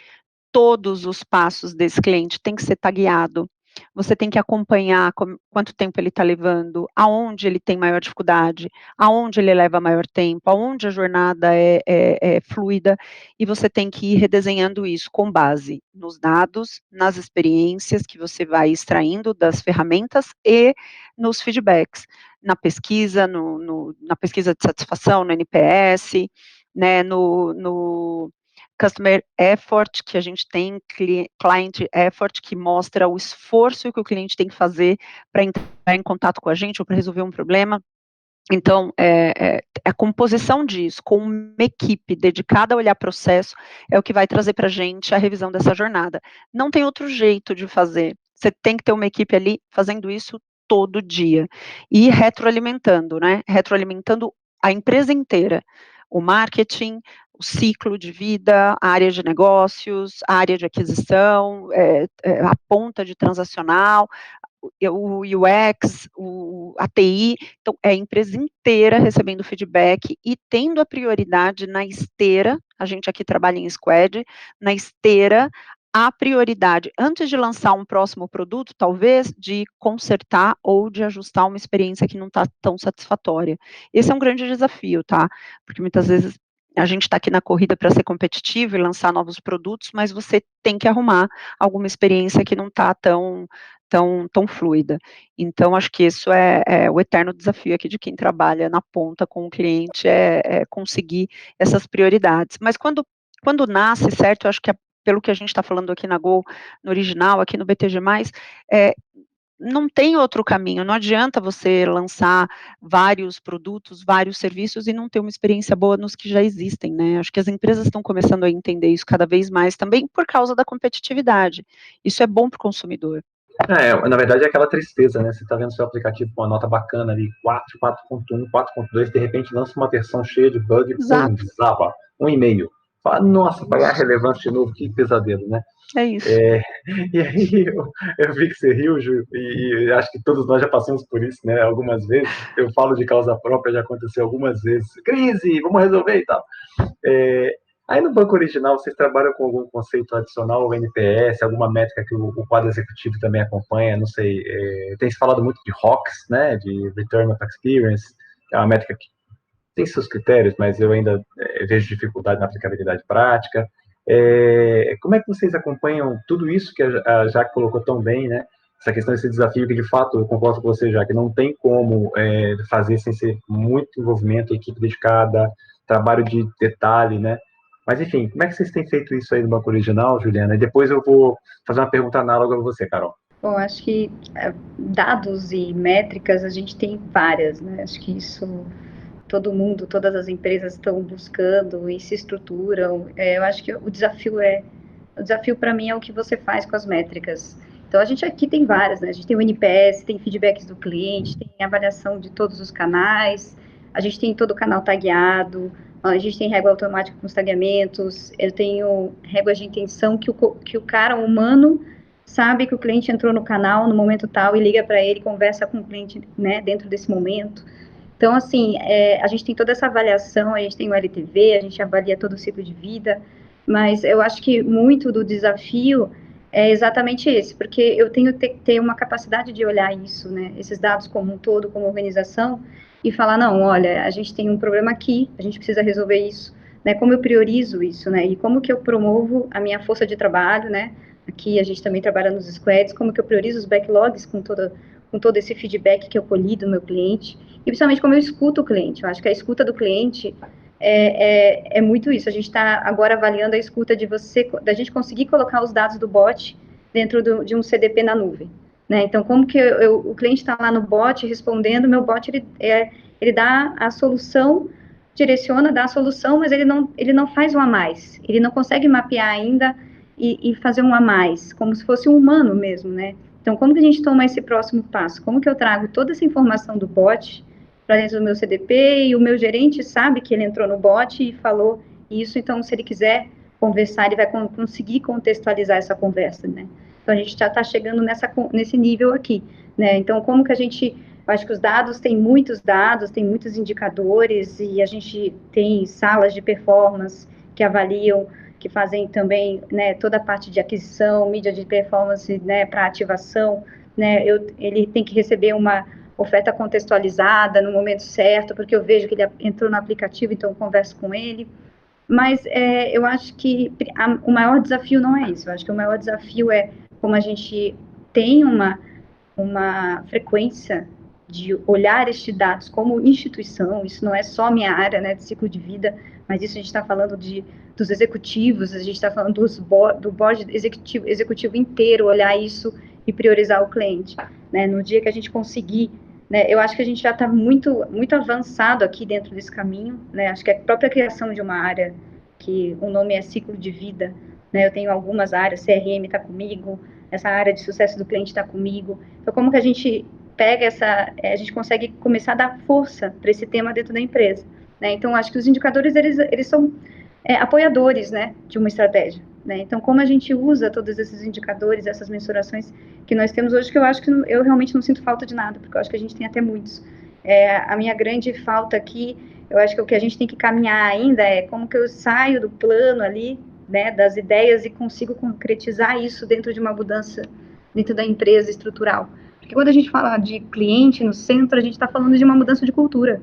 todos os passos desse cliente têm que ser tagueado. Você tem que acompanhar quanto tempo ele está levando, aonde ele tem maior dificuldade, aonde ele leva maior tempo, aonde a jornada é fluida, e você tem que ir redesenhando isso com base nos dados, nas experiências que você vai extraindo das ferramentas e nos feedbacks, na pesquisa, na pesquisa de satisfação, no NPS, né, no Customer Effort, que a gente tem, Client Effort, que mostra o esforço que o cliente tem que fazer para entrar em contato com a gente ou para resolver um problema. Então, a composição disso, com uma equipe dedicada a olhar processo, é o que vai trazer para a gente a revisão dessa jornada. Não tem outro jeito de fazer. você tem que ter uma equipe ali fazendo isso todo dia, e retroalimentando, né, retroalimentando a empresa inteira, o marketing, o ciclo de vida, a área de negócios, a área de aquisição, a ponta de transacional, o UX, a TI, então é a empresa inteira recebendo feedback e tendo a prioridade na esteira, a gente aqui trabalha em squad, na esteira, a prioridade, antes de lançar um próximo produto, talvez, de consertar ou de ajustar uma experiência que não está tão satisfatória. Esse é um grande desafio, tá? Porque muitas vezes a gente está aqui na corrida para ser competitivo e lançar novos produtos, mas você tem que arrumar alguma experiência que não está tão fluida. Então, acho que isso é o eterno desafio aqui de quem trabalha na ponta com o cliente, é conseguir essas prioridades. Mas quando nasce, certo, eu acho que pelo que a gente está falando aqui na Gol, no original, aqui no BTG+, não tem outro caminho, não adianta você lançar vários produtos, vários serviços e não ter uma experiência boa nos que já existem, né? Acho que as empresas estão começando a entender isso cada vez mais também por causa da competitividade. Isso é bom para o consumidor. Na verdade é aquela tristeza, né? Você está vendo seu aplicativo com uma nota bacana ali, 4, 4.1, 4.2, de repente lança uma versão cheia de bug, pum, desaba, 1,5. Fala, nossa, vai ganhar relevância de novo, que pesadelo, né? É isso. E aí eu vi que você riu, Ju, e acho que todos nós já passamos por isso, né? Algumas vezes, eu falo de causa própria, já aconteceu algumas vezes. Crise, vamos resolver e tal. Aí no banco original, vocês trabalham com algum conceito adicional, o NPS, alguma métrica que o quadro executivo também acompanha, não sei, tem se falado muito de ROX, né, de Return of Experience, é uma métrica que tem seus critérios, mas eu ainda vejo dificuldade na aplicabilidade prática. Como é que vocês acompanham tudo isso que a Jaque colocou tão bem, né, essa questão, esse desafio que, de fato, eu concordo com você, Jaque, não tem como fazer sem ser muito envolvimento, equipe dedicada, trabalho de detalhe, né. Mas, enfim, como é que vocês têm feito isso aí no banco original, Juliana? E depois eu vou fazer uma pergunta análoga a você, Carol. Bom, acho que dados e métricas a gente tem várias, né? Acho que isso todo mundo, todas as empresas estão buscando e se estruturam. Eu acho que o desafio para mim é o que você faz com as métricas. Então, a gente aqui tem várias, né? A gente tem o NPS, tem feedbacks do cliente, tem avaliação de todos os canais, a gente tem todo o canal tagueado, a gente tem régua automática com os tagueamentos, eu tenho réguas de intenção que o cara humano sabe que o cliente entrou no canal no momento tal e liga para ele, conversa com o cliente, né, dentro desse momento. Então, assim, a gente tem toda essa avaliação, a gente tem o LTV, a gente avalia todo o ciclo de vida, mas eu acho que muito do desafio é exatamente esse, porque eu tenho que ter uma capacidade de olhar isso, né, esses dados como um todo, como organização, e falar, não, olha, a gente tem um problema aqui, a gente precisa resolver isso, né, como eu priorizo isso, né, e como que eu promovo a minha força de trabalho, né, aqui a gente também trabalha nos squads, como que eu priorizo os backlogs com todo esse feedback que eu colhi do meu cliente, e principalmente como eu escuto o cliente. Eu acho que a escuta do cliente é muito isso. A gente está agora avaliando a escuta da gente conseguir colocar os dados do bot dentro de um CDP na nuvem. Né? Então, como que o cliente está lá no bot respondendo, meu bot ele dá a solução, dá a solução, mas ele não faz um a mais. Ele não consegue mapear ainda e fazer um a mais, como se fosse um humano mesmo, né? Então, como que a gente toma esse próximo passo? Como que eu trago toda essa informação do bot para dentro do meu CDP e o meu gerente sabe que ele entrou no bot e falou isso, então, se ele quiser conversar, ele vai conseguir contextualizar essa conversa, né? Então, a gente já está chegando nesse nível aqui, né? Então, como que eu acho que os dados, tem muitos indicadores e a gente tem salas de performance que avaliam, que fazem também, né, toda a parte de aquisição, mídia de performance, né, para ativação, né, ele tem que receber uma oferta contextualizada no momento certo, porque eu vejo que ele entrou no aplicativo, então eu converso com ele, mas eu acho que o maior desafio não é isso, eu acho que o maior desafio é como a gente tem uma frequência de olhar estes dados como instituição, isso não é só minha área, né, de ciclo de vida, mas isso a gente está falando dos executivos, a gente está falando do board executivo inteiro, olhar isso e priorizar o cliente, né, no dia que a gente conseguir, né, eu acho que a gente já está muito, muito avançado aqui dentro desse caminho, né, acho que a própria criação de uma área, que o nome é ciclo de vida, né, eu tenho algumas áreas, CRM está comigo, essa área de sucesso do cliente está comigo. Então, como que a gente pega a gente consegue começar a dar força para esse tema dentro da empresa, né? Então, acho que os indicadores, eles são apoiadores, né, de uma estratégia, né? Então, como a gente usa todos esses indicadores, essas mensurações que nós temos hoje, que eu acho que eu realmente não sinto falta de nada, porque eu acho que a gente tem até muitos. A minha grande falta aqui, eu acho que o que a gente tem que caminhar ainda é como que eu saio do plano ali, né, das ideias e consigo concretizar isso dentro de uma mudança dentro da empresa estrutural. Porque quando a gente fala de cliente no centro, a gente está falando de uma mudança de cultura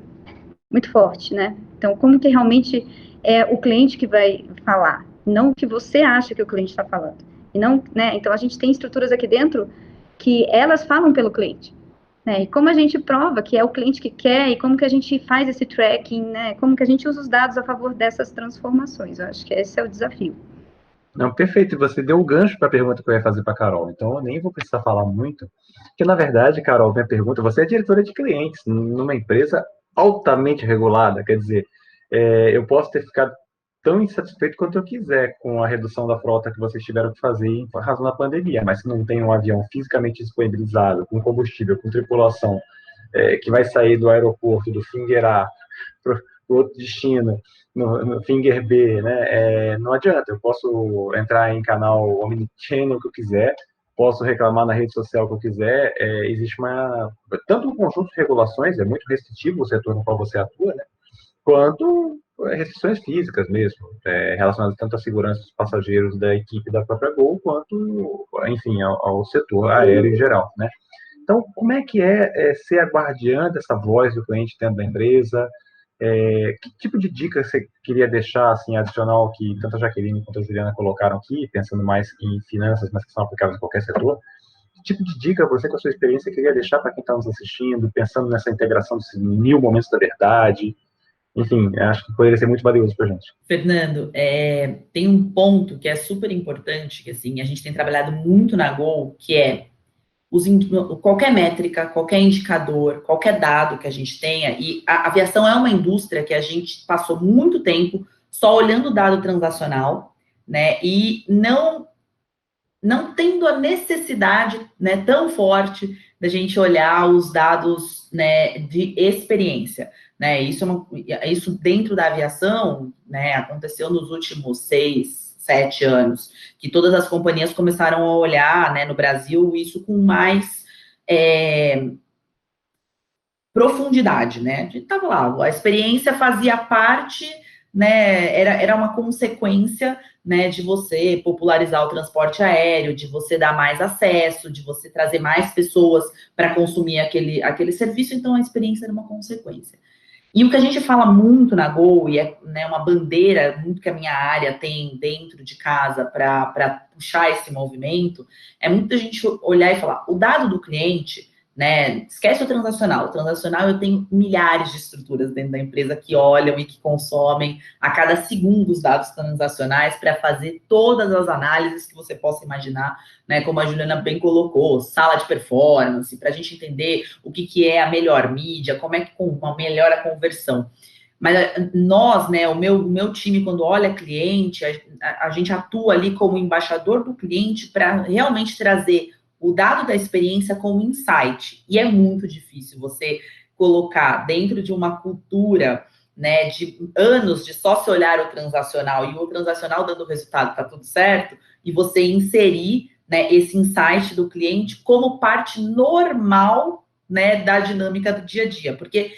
muito forte, né? Então, como que realmente é o cliente que vai falar, não o que você acha que o cliente está falando. E não, né? Então, a gente tem estruturas aqui dentro que elas falam pelo cliente, né? E como a gente prova que é o cliente que quer, e como que a gente faz esse tracking, né? Como que a gente usa os dados a favor dessas transformações. Eu acho que esse é o desafio. Não, perfeito. Você deu o gancho para a pergunta que eu ia fazer para a Carol. Então, eu nem vou precisar falar muito. Porque, na verdade, Carol, minha pergunta, você é diretora de clientes numa empresa altamente regulada. Quer dizer, eu posso ter ficado tão insatisfeito quanto eu quiser com a redução da frota que vocês tiveram que fazer em razão da pandemia. Mas se não tem um avião fisicamente disponibilizado, com combustível, com tripulação, que vai sair do aeroporto do Fingerá para o outro destino, no Finger B, né? Não adianta, eu posso entrar em canal Omnichannel que eu quiser, posso reclamar na rede social que eu quiser, existe tanto um conjunto de regulações, é muito restritivo o setor no qual você atua, né? Quanto restrições físicas mesmo, relacionadas tanto à segurança dos passageiros da equipe da própria Gol, quanto, enfim, ao setor aéreo em geral, né? Então, como é que ser a guardiã dessa voz do cliente dentro da empresa? Que tipo de dica você queria deixar, assim, adicional, que tanto a Jaqueline quanto a Juliana colocaram aqui, pensando mais em finanças, mas que são aplicáveis em qualquer setor? Que tipo de dica você, com a sua experiência, queria deixar para quem está nos assistindo, pensando nessa integração desses 1000 momentos da verdade? Enfim, acho que poderia ser muito valioso para a gente. Fernando, tem um ponto que é super importante, que assim, a gente tem trabalhado muito na Gol, que é qualquer métrica, qualquer indicador, qualquer dado que a gente tenha, e a aviação é uma indústria que a gente passou muito tempo só olhando o dado transacional, né, e não tendo a necessidade, né, tão forte da gente olhar os dados, né, de experiência, né, isso dentro da aviação, né, aconteceu nos últimos 6, 7 anos, que todas as companhias começaram a olhar, né, no Brasil, isso com mais profundidade, né, estava lá, a experiência fazia parte, né, era uma consequência, né, de você popularizar o transporte aéreo, de você dar mais acesso, de você trazer mais pessoas para consumir aquele serviço, então a experiência era uma consequência. E o que a gente fala muito na Gol, e né, uma bandeira muito que a minha área tem dentro de casa para puxar esse movimento, é muito a gente olhar e falar, o dado do cliente, né, esquece o transacional eu tenho milhares de estruturas dentro da empresa que olham e que consomem a cada segundo os dados transacionais para fazer todas as análises que você possa imaginar, né, como a Juliana bem colocou, sala de performance, para a gente entender o que é a melhor mídia, como é que melhora a conversão. Mas nós, né, o meu time, quando olha cliente, a gente atua ali como embaixador do cliente para realmente trazer o dado da experiência como insight. E é muito difícil você colocar dentro de uma cultura, né, de anos de só se olhar o transacional e o transacional dando resultado, tá tudo certo, e você inserir, né, esse insight do cliente como parte normal, né, da dinâmica do dia a dia. Porque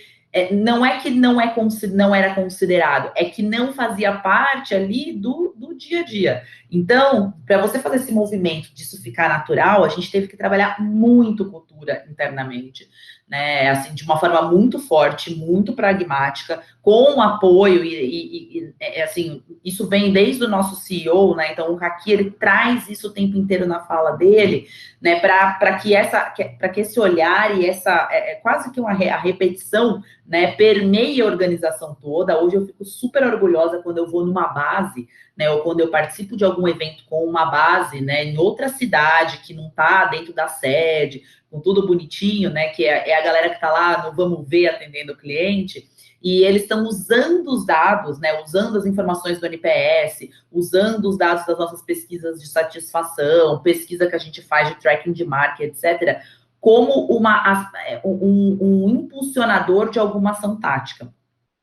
não é que não era considerado, é que não fazia parte ali do dia a dia. Então, para você fazer esse movimento disso ficar natural, a gente teve que trabalhar muito cultura internamente, né? Assim, de uma forma muito forte, muito pragmática, com apoio e assim, isso vem desde o nosso CEO, né? Então, o Haki, ele traz isso o tempo inteiro na fala dele, né? Para que esse olhar e essa quase que a repetição, né, permeie a organização toda. Hoje eu fico super orgulhosa quando eu vou numa base, né, ou quando eu participo de algum evento com uma base, né, em outra cidade que não está dentro da sede, com tudo bonitinho, né, que é a galera que está lá no vamos ver atendendo o cliente, e eles estão usando os dados, né, usando as informações do NPS, usando os dados das nossas pesquisas de satisfação, pesquisa que a gente faz de tracking de marca, etc., como um impulsionador de alguma ação tática.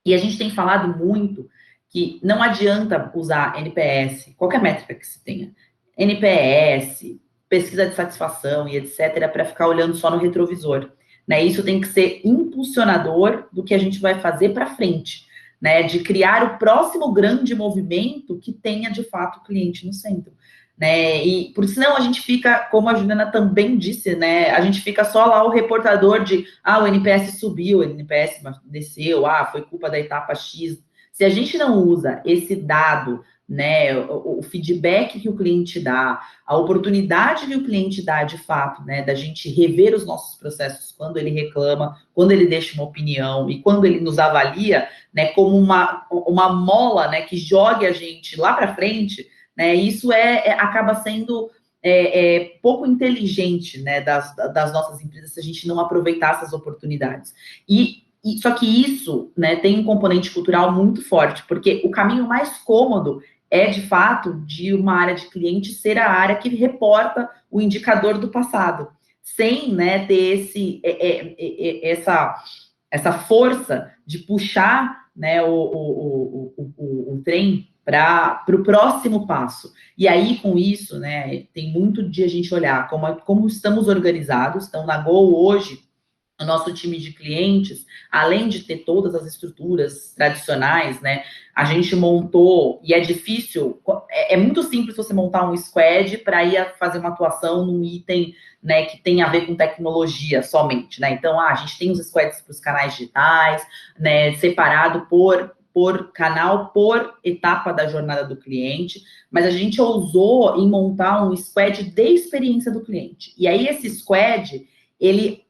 E a gente tem falado muito que não adianta usar NPS, qualquer métrica que se tenha, NPS, pesquisa de satisfação e etc., para ficar olhando só no retrovisor. Né? Isso tem que ser impulsionador do que a gente vai fazer para frente, né? De criar o próximo grande movimento que tenha, de fato, o cliente no centro. Né? E por senão a gente fica, como a Juliana também disse, né? A gente fica só lá o reportador de o NPS subiu, o NPS desceu, foi culpa da etapa X. Se a gente não usa esse dado, né, o feedback que o cliente dá, a oportunidade que o cliente dá de fato, né, da gente rever os nossos processos quando ele reclama, quando ele deixa uma opinião e quando ele nos avalia, né, como uma mola, né, que jogue a gente lá para frente, né, isso acaba sendo pouco inteligente, né, das nossas empresas se a gente não aproveitar essas oportunidades. Só que isso, né, tem um componente cultural muito forte, porque o caminho mais cômodo é, de fato, de uma área de cliente ser a área que reporta o indicador do passado, sem, né, ter essa força de puxar, né, o trem para o próximo passo. E aí, com isso, né, tem muito de a gente olhar como estamos organizados. Então, na Gol, hoje, o nosso time de clientes, além de ter todas as estruturas tradicionais, né, a gente montou, e é difícil, é muito simples você montar um squad para ir fazer uma atuação num item, né, que tem a ver com tecnologia somente, né, então, a gente tem os squads para os canais digitais, né, separado por canal, por etapa da jornada do cliente, mas a gente ousou em montar um squad de experiência do cliente, e aí esse squad, ele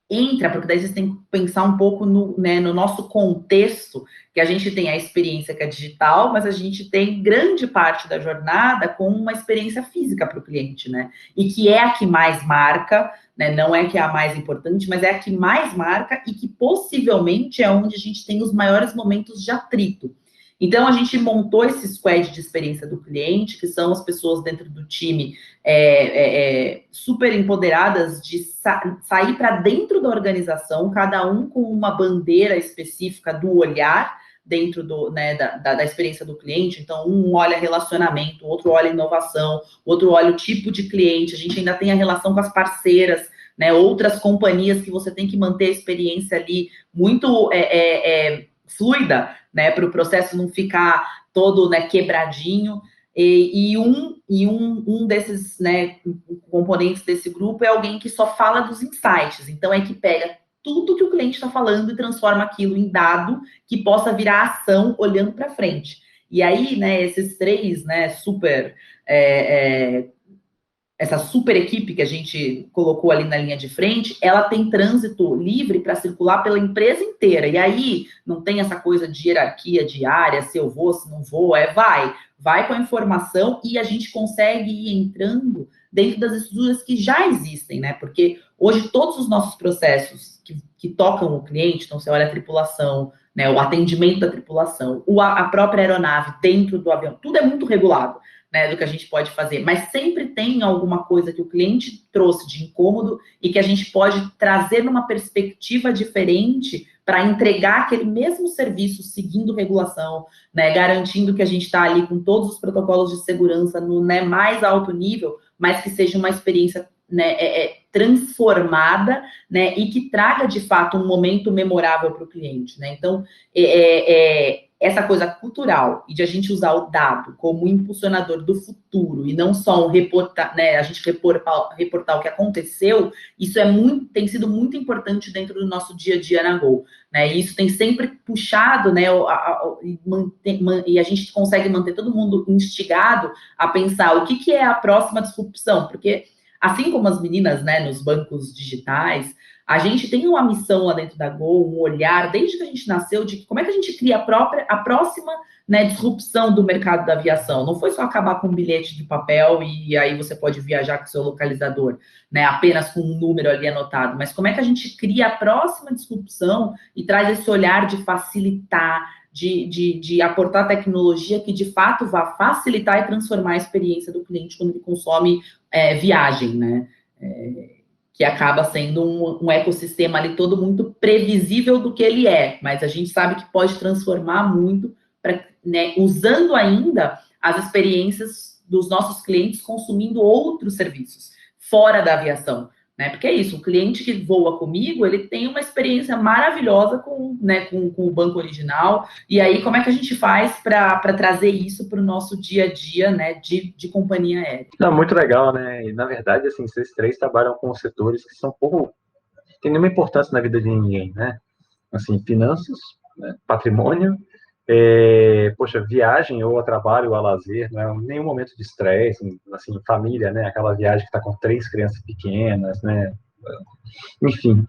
entra, porque daí vocês têm que pensar um pouco no nosso contexto, que a gente tem a experiência que é digital, mas a gente tem grande parte da jornada com uma experiência física para o cliente, né? E que é a que mais marca, né? Não é que é a mais importante, mas é a que mais marca e que possivelmente é onde a gente tem os maiores momentos de atrito. Então, a gente montou esse squad de experiência do cliente, que são as pessoas dentro do time super empoderadas de sair para dentro da organização, cada um com uma bandeira específica do olhar dentro da experiência do cliente. Então, um olha relacionamento, outro olha inovação, outro olha o tipo de cliente. A gente ainda tem a relação com as parceiras, né, outras companhias que você tem que manter a experiência ali muito fluida, né, para o processo não ficar todo, né, quebradinho. E um desses, né, componentes desse grupo é alguém que só fala dos insights. Então, é que pega tudo que o cliente está falando e transforma aquilo em dado que possa virar ação olhando para frente. E aí, né, esses três, né, essa super equipe que a gente colocou ali na linha de frente, ela tem trânsito livre para circular pela empresa inteira. E aí, não tem essa coisa de hierarquia diária, se eu vou, se não vou, vai com a informação e a gente consegue ir entrando dentro das estruturas que já existem, né? Porque hoje todos os nossos processos que tocam o cliente, então você olha a tripulação, né, o atendimento da tripulação, a própria aeronave dentro do avião, tudo é muito regulado, né, do que a gente pode fazer, mas sempre tem alguma coisa que o cliente trouxe de incômodo e que a gente pode trazer numa perspectiva diferente para entregar aquele mesmo serviço seguindo regulação, né, garantindo que a gente está ali com todos os protocolos de segurança no, né, mais alto nível, mas que seja uma experiência, né, transformada, né, e que traga de fato um momento memorável para o cliente, né? Então, essa coisa cultural e de a gente usar o dado como impulsionador do futuro e não só reportar o que aconteceu, isso tem sido muito importante dentro do nosso dia a dia na Gol, né? E isso tem sempre puxado, né, e a gente consegue manter todo mundo instigado a pensar o que é a próxima disrupção, porque assim como as meninas, né, nos bancos digitais, a gente tem uma missão lá dentro da Gol, um olhar, desde que a gente nasceu, de como é que a gente cria a próxima, né, disrupção do mercado da aviação. Não foi só acabar com um bilhete de papel e aí você pode viajar com o seu localizador, né, apenas com um número ali anotado, mas como é que a gente cria a próxima disrupção e traz esse olhar de facilitar, de aportar tecnologia que de fato vá facilitar e transformar a experiência do cliente quando ele consome viagem, né? Que acaba sendo um ecossistema ali todo muito previsível do que ele é, mas a gente sabe que pode transformar muito, né, usando ainda as experiências dos nossos clientes consumindo outros serviços fora da aviação, né? Porque é isso, o cliente que voa comigo, ele tem uma experiência maravilhosa com o banco original, e aí como é que a gente faz para trazer isso para o nosso dia a dia, né, de companhia aérea? Não, muito legal, né? E, na verdade, assim, vocês três trabalham com setores que são pouco... tem nenhuma importância na vida de ninguém, né? Assim, finanças, né? Patrimônio, poxa, viagem ou a trabalho ou a lazer, não é nenhum momento de estresse, assim, família, né? Aquela viagem que está com 3 crianças pequenas, né? Enfim,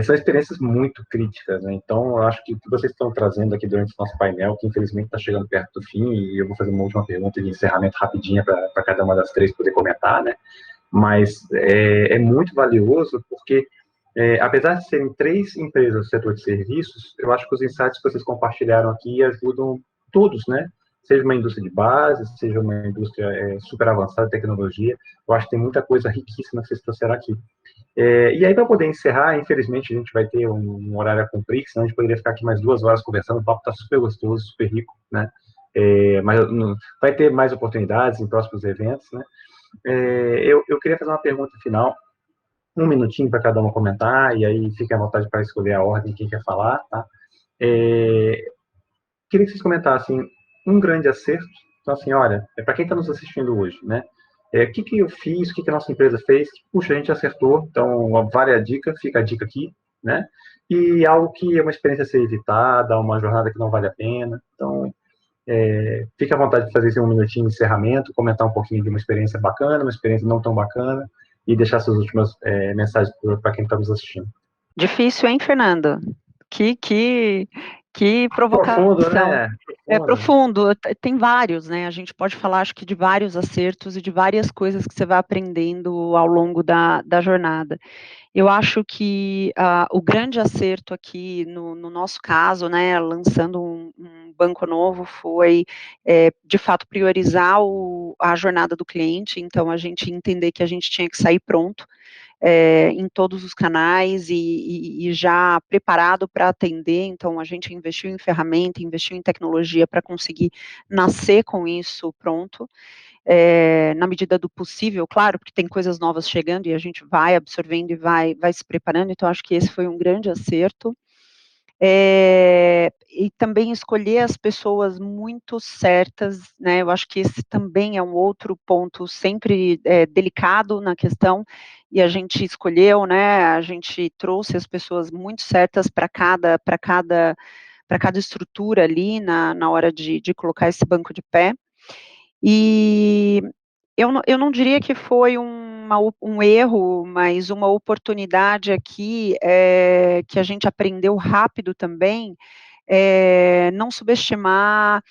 são experiências muito críticas, né? Então, eu acho que o que vocês estão trazendo aqui durante o nosso painel, que infelizmente está chegando perto do fim, e eu vou fazer uma última pergunta de encerramento rapidinha para cada uma das três poder comentar, né? Mas é muito valioso porque, apesar de serem 3 empresas do setor de serviços, eu acho que os insights que vocês compartilharam aqui ajudam todos, né? Seja uma indústria de base, seja uma indústria super avançada de tecnologia, eu acho que tem muita coisa riquíssima que vocês trouxeram aqui. E aí, para poder encerrar, infelizmente, a gente vai ter um horário a cumprir, senão a gente poderia ficar aqui mais 2 horas conversando, o papo está super gostoso, super rico, né? Mas vai ter mais oportunidades em próximos eventos, né? Eu queria fazer uma pergunta final, 1 minutinho para cada um comentar, e aí fique à vontade para escolher a ordem, quem quer falar, tá? Queria que vocês comentassem um grande acerto, então assim, olha, para quem está nos assistindo hoje, né? O que eu fiz, o que a nossa empresa fez, puxa, a gente acertou, então vale a dica, fica a dica aqui, né? E algo que é uma experiência a ser evitada, uma jornada que não vale a pena, então fique à vontade de fazer esse 1 minutinho de encerramento, comentar um pouquinho de uma experiência bacana, uma experiência não tão bacana, e deixar suas últimas mensagens para quem está nos assistindo. Difícil, hein, Fernando? Que provocação. Profundo, né? É profundo, tem vários, né? A gente pode falar, acho que, de vários acertos e de várias coisas que você vai aprendendo ao longo da jornada. Eu acho que o grande acerto aqui, no nosso caso, né, lançando um banco novo, foi, de fato, priorizar a jornada do cliente, então a gente entender que a gente tinha que sair pronto, em todos os canais e já preparado para atender, então a gente investiu em ferramenta, investiu em tecnologia para conseguir nascer com isso pronto, na medida do possível, claro, porque tem coisas novas chegando e a gente vai absorvendo e vai se preparando, então acho que esse foi um grande acerto. E também escolher as pessoas muito certas, né, eu acho que esse também é um outro ponto sempre delicado na questão, e a gente escolheu, né, a gente trouxe as pessoas muito certas para cada estrutura ali na hora de colocar esse banco de pé, e eu não diria que foi um erro, mas uma oportunidade aqui, que a gente aprendeu rápido também, não subestimar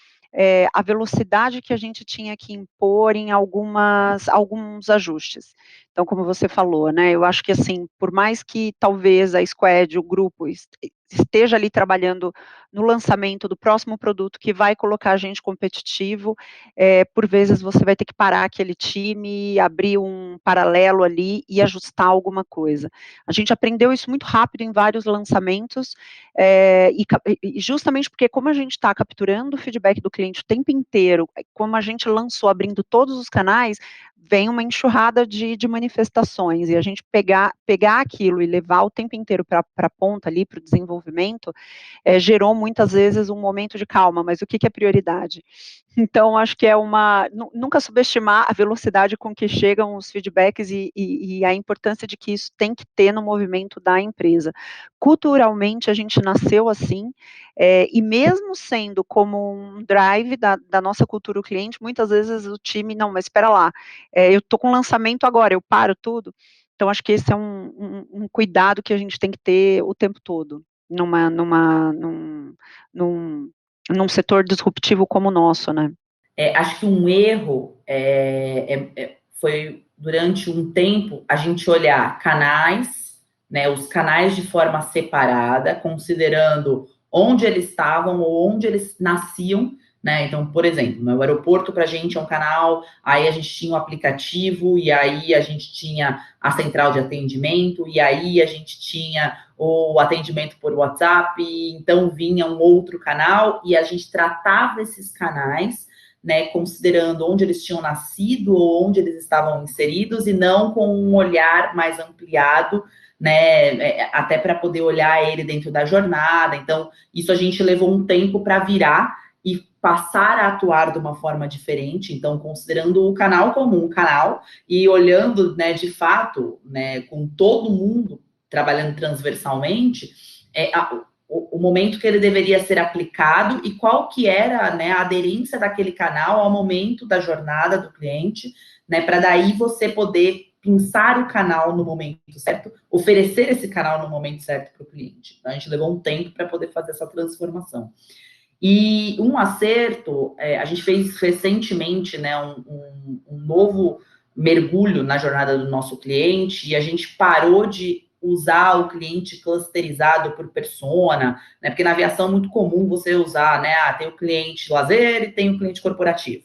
a velocidade que a gente tinha que impor em alguns ajustes. Então, como você falou, né, eu acho que, assim, por mais que talvez a Squad, o grupo, esteja ali trabalhando no lançamento do próximo produto que vai colocar a gente competitivo, por vezes você vai ter que parar aquele time, abrir um paralelo ali e ajustar alguma coisa. A gente aprendeu isso muito rápido em vários lançamentos, e justamente porque como a gente está capturando o feedback do cliente o tempo inteiro, como a gente lançou abrindo todos os canais, vem uma enxurrada de manifestações, e a gente pegar aquilo e levar o tempo inteiro para a ponta ali, para o desenvolvimento movimento, gerou muitas vezes um momento de calma, mas o que é prioridade? Então, acho que nunca subestimar a velocidade com que chegam os feedbacks e a importância de que isso tem que ter no movimento da empresa. Culturalmente, a gente nasceu assim, e mesmo sendo como um drive da nossa cultura o cliente, muitas vezes o time, não, mas espera lá, eu estou com lançamento agora, eu paro tudo. Então, acho que esse é um cuidado que a gente tem que ter o tempo todo, num setor disruptivo como o nosso, né? Acho que um erro foi, durante um tempo, a gente olhar canais, né, os canais de forma separada, considerando onde eles estavam ou onde eles nasciam, né? Então, por exemplo, o aeroporto para a gente é um canal, aí a gente tinha o aplicativo, e aí a gente tinha a central de atendimento, e aí a gente tinha o atendimento por WhatsApp, então vinha um outro canal, e a gente tratava esses canais, né, considerando onde eles tinham nascido ou onde eles estavam inseridos, e não com um olhar mais ampliado, né, até para poder olhar ele dentro da jornada. Então, isso a gente levou um tempo para virar e passar a atuar de uma forma diferente, então, considerando o canal como um canal e olhando, né, de fato, né, com todo mundo trabalhando transversalmente, o momento que ele deveria ser aplicado e qual que era, né, a aderência daquele canal ao momento da jornada do cliente, né, para daí você poder pensar o canal no momento certo, oferecer esse canal no momento certo para o cliente. Então, a gente levou um tempo para poder fazer essa transformação. E um acerto, a gente fez recentemente, né, um novo mergulho na jornada do nosso cliente, e a gente parou de usar o cliente clusterizado por persona, né, porque na aviação é muito comum você usar, né, tem o cliente lazer e tem o cliente corporativo,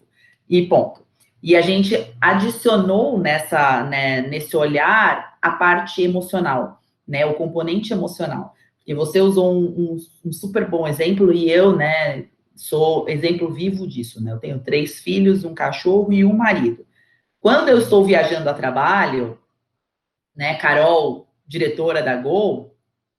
e ponto. E a gente adicionou nesse olhar a parte emocional, né, o componente emocional. E você usou um super bom exemplo, e eu, né, sou exemplo vivo disso, né? Eu tenho 3 filhos, um cachorro e um marido. Quando eu estou viajando a trabalho, né, Carol, diretora da Gol,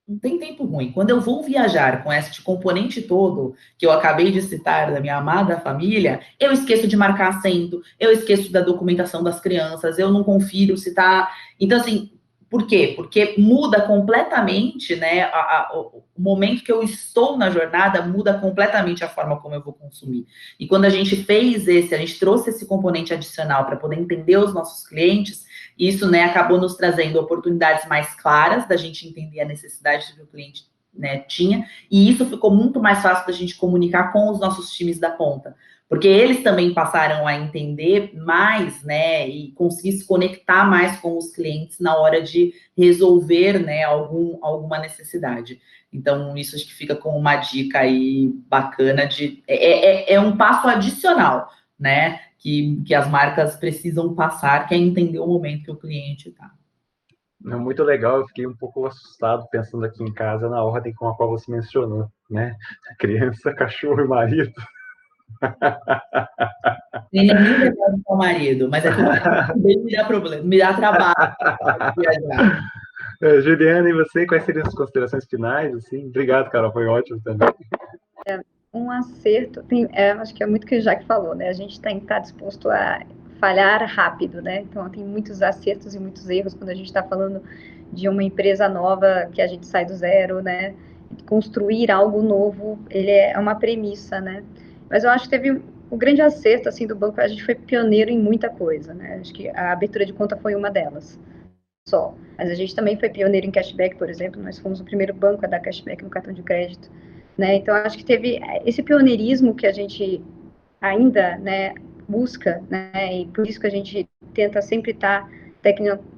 não tem tempo ruim. Quando eu vou viajar com este componente todo que eu acabei de citar da minha amada família, eu esqueço de marcar assento, eu esqueço da documentação das crianças, eu não confiro se tá. Então, assim, por quê? Porque muda completamente, né? O momento que eu estou na jornada muda completamente a forma como eu vou consumir. E quando a gente a gente trouxe esse componente adicional para poder entender os nossos clientes, isso, né, acabou nos trazendo oportunidades mais claras da gente entender a necessidade que o cliente, né, tinha, e isso ficou muito mais fácil da gente comunicar com os nossos times da ponta, porque eles também passaram a entender mais, né, e conseguir se conectar mais com os clientes na hora de resolver, né, alguma necessidade. Então, isso acho que fica como uma dica aí bacana de... É um passo adicional, né, que as marcas precisam passar, que é entender o momento que o cliente está. Muito legal, eu fiquei um pouco assustado pensando aqui em casa na ordem com a qual você mencionou, né? Criança, cachorro e marido. Nem nem levado com o marido, mas é que o marido dele me dá problema, me dá trabalho. Juliana, e você, quais seriam as considerações finais? Assim? Obrigado, Carol, foi ótimo também. Um acerto, acho que é muito o que o Jacques falou, né? A gente tem que estar disposto a falhar rápido, né? Então, tem muitos acertos e muitos erros quando a gente está falando de uma empresa nova, que a gente sai do zero, né? Construir algo novo, ele é uma premissa, né? Mas eu acho que teve o grande acerto, assim, do banco, a gente foi pioneiro em muita coisa, né? Acho que a abertura de conta foi uma delas, só. Mas a gente também foi pioneiro em cashback, por exemplo, nós fomos o primeiro banco a dar cashback no cartão de crédito, né? Então, acho que teve esse pioneirismo que a gente ainda, né, busca, né, e por isso que a gente tenta sempre estar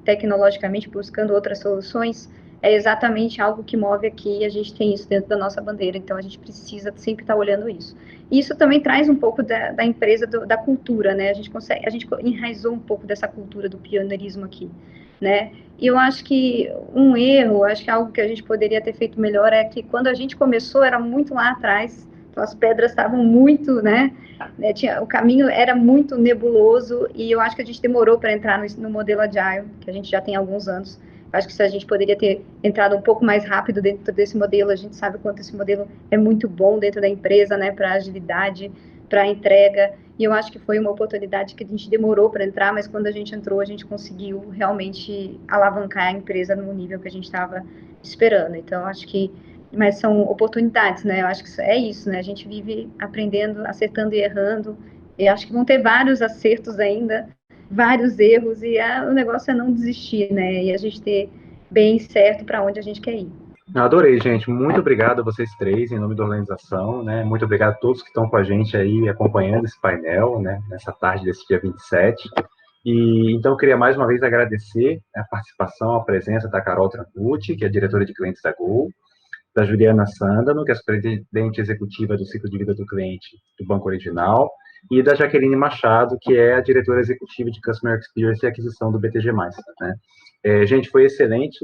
tecnologicamente buscando outras soluções, é exatamente algo que move aqui, a gente tem isso dentro da nossa bandeira, então a gente precisa sempre estar olhando isso. E isso também traz um pouco da empresa, da cultura, né, a gente enraizou um pouco dessa cultura do pioneirismo aqui, né, e eu acho que um erro, acho que algo que a gente poderia ter feito melhor é que quando a gente começou, era muito lá atrás, então as pedras estavam muito, né, o caminho era muito nebuloso, e eu acho que a gente demorou para entrar no modelo Agile, que a gente já tem há alguns anos. Acho que se a gente poderia ter entrado um pouco mais rápido dentro desse modelo, a gente sabe o quanto esse modelo é muito bom dentro da empresa, né, para agilidade, para entrega, e eu acho que foi uma oportunidade que a gente demorou para entrar, mas quando a gente entrou, a gente conseguiu realmente alavancar a empresa no nível que a gente estava esperando. Então, acho que, mas são oportunidades, né, eu acho que é isso, né, a gente vive aprendendo, acertando e errando, e acho que vão ter vários acertos ainda, vários erros, e o negócio é não desistir, né? E a gente ter bem certo para onde a gente quer ir. Adorei, gente. Muito obrigado a vocês três, em nome da organização, né? Muito obrigado a todos que estão com a gente aí, acompanhando esse painel, né? Nessa tarde desse dia 27. E, então, eu queria mais uma vez agradecer a participação, a presença da Carol Trampucci, que é diretora de clientes da Gol, da Juliana Sandano, que é a presidente executiva do ciclo de vida do cliente do Banco Original, e da Jaqueline Machado, que é a diretora executiva de Customer Experience e aquisição do BTG+. Né? Gente, foi excelente.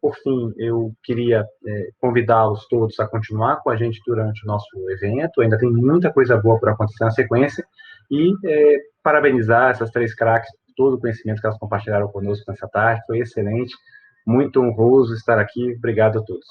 Por fim, eu queria convidá-los todos a continuar com a gente durante o nosso evento. Ainda tem muita coisa boa por acontecer na sequência. E parabenizar essas três craques por todo o conhecimento que elas compartilharam conosco nessa tarde. Foi excelente. Muito honroso estar aqui. Obrigado a todos.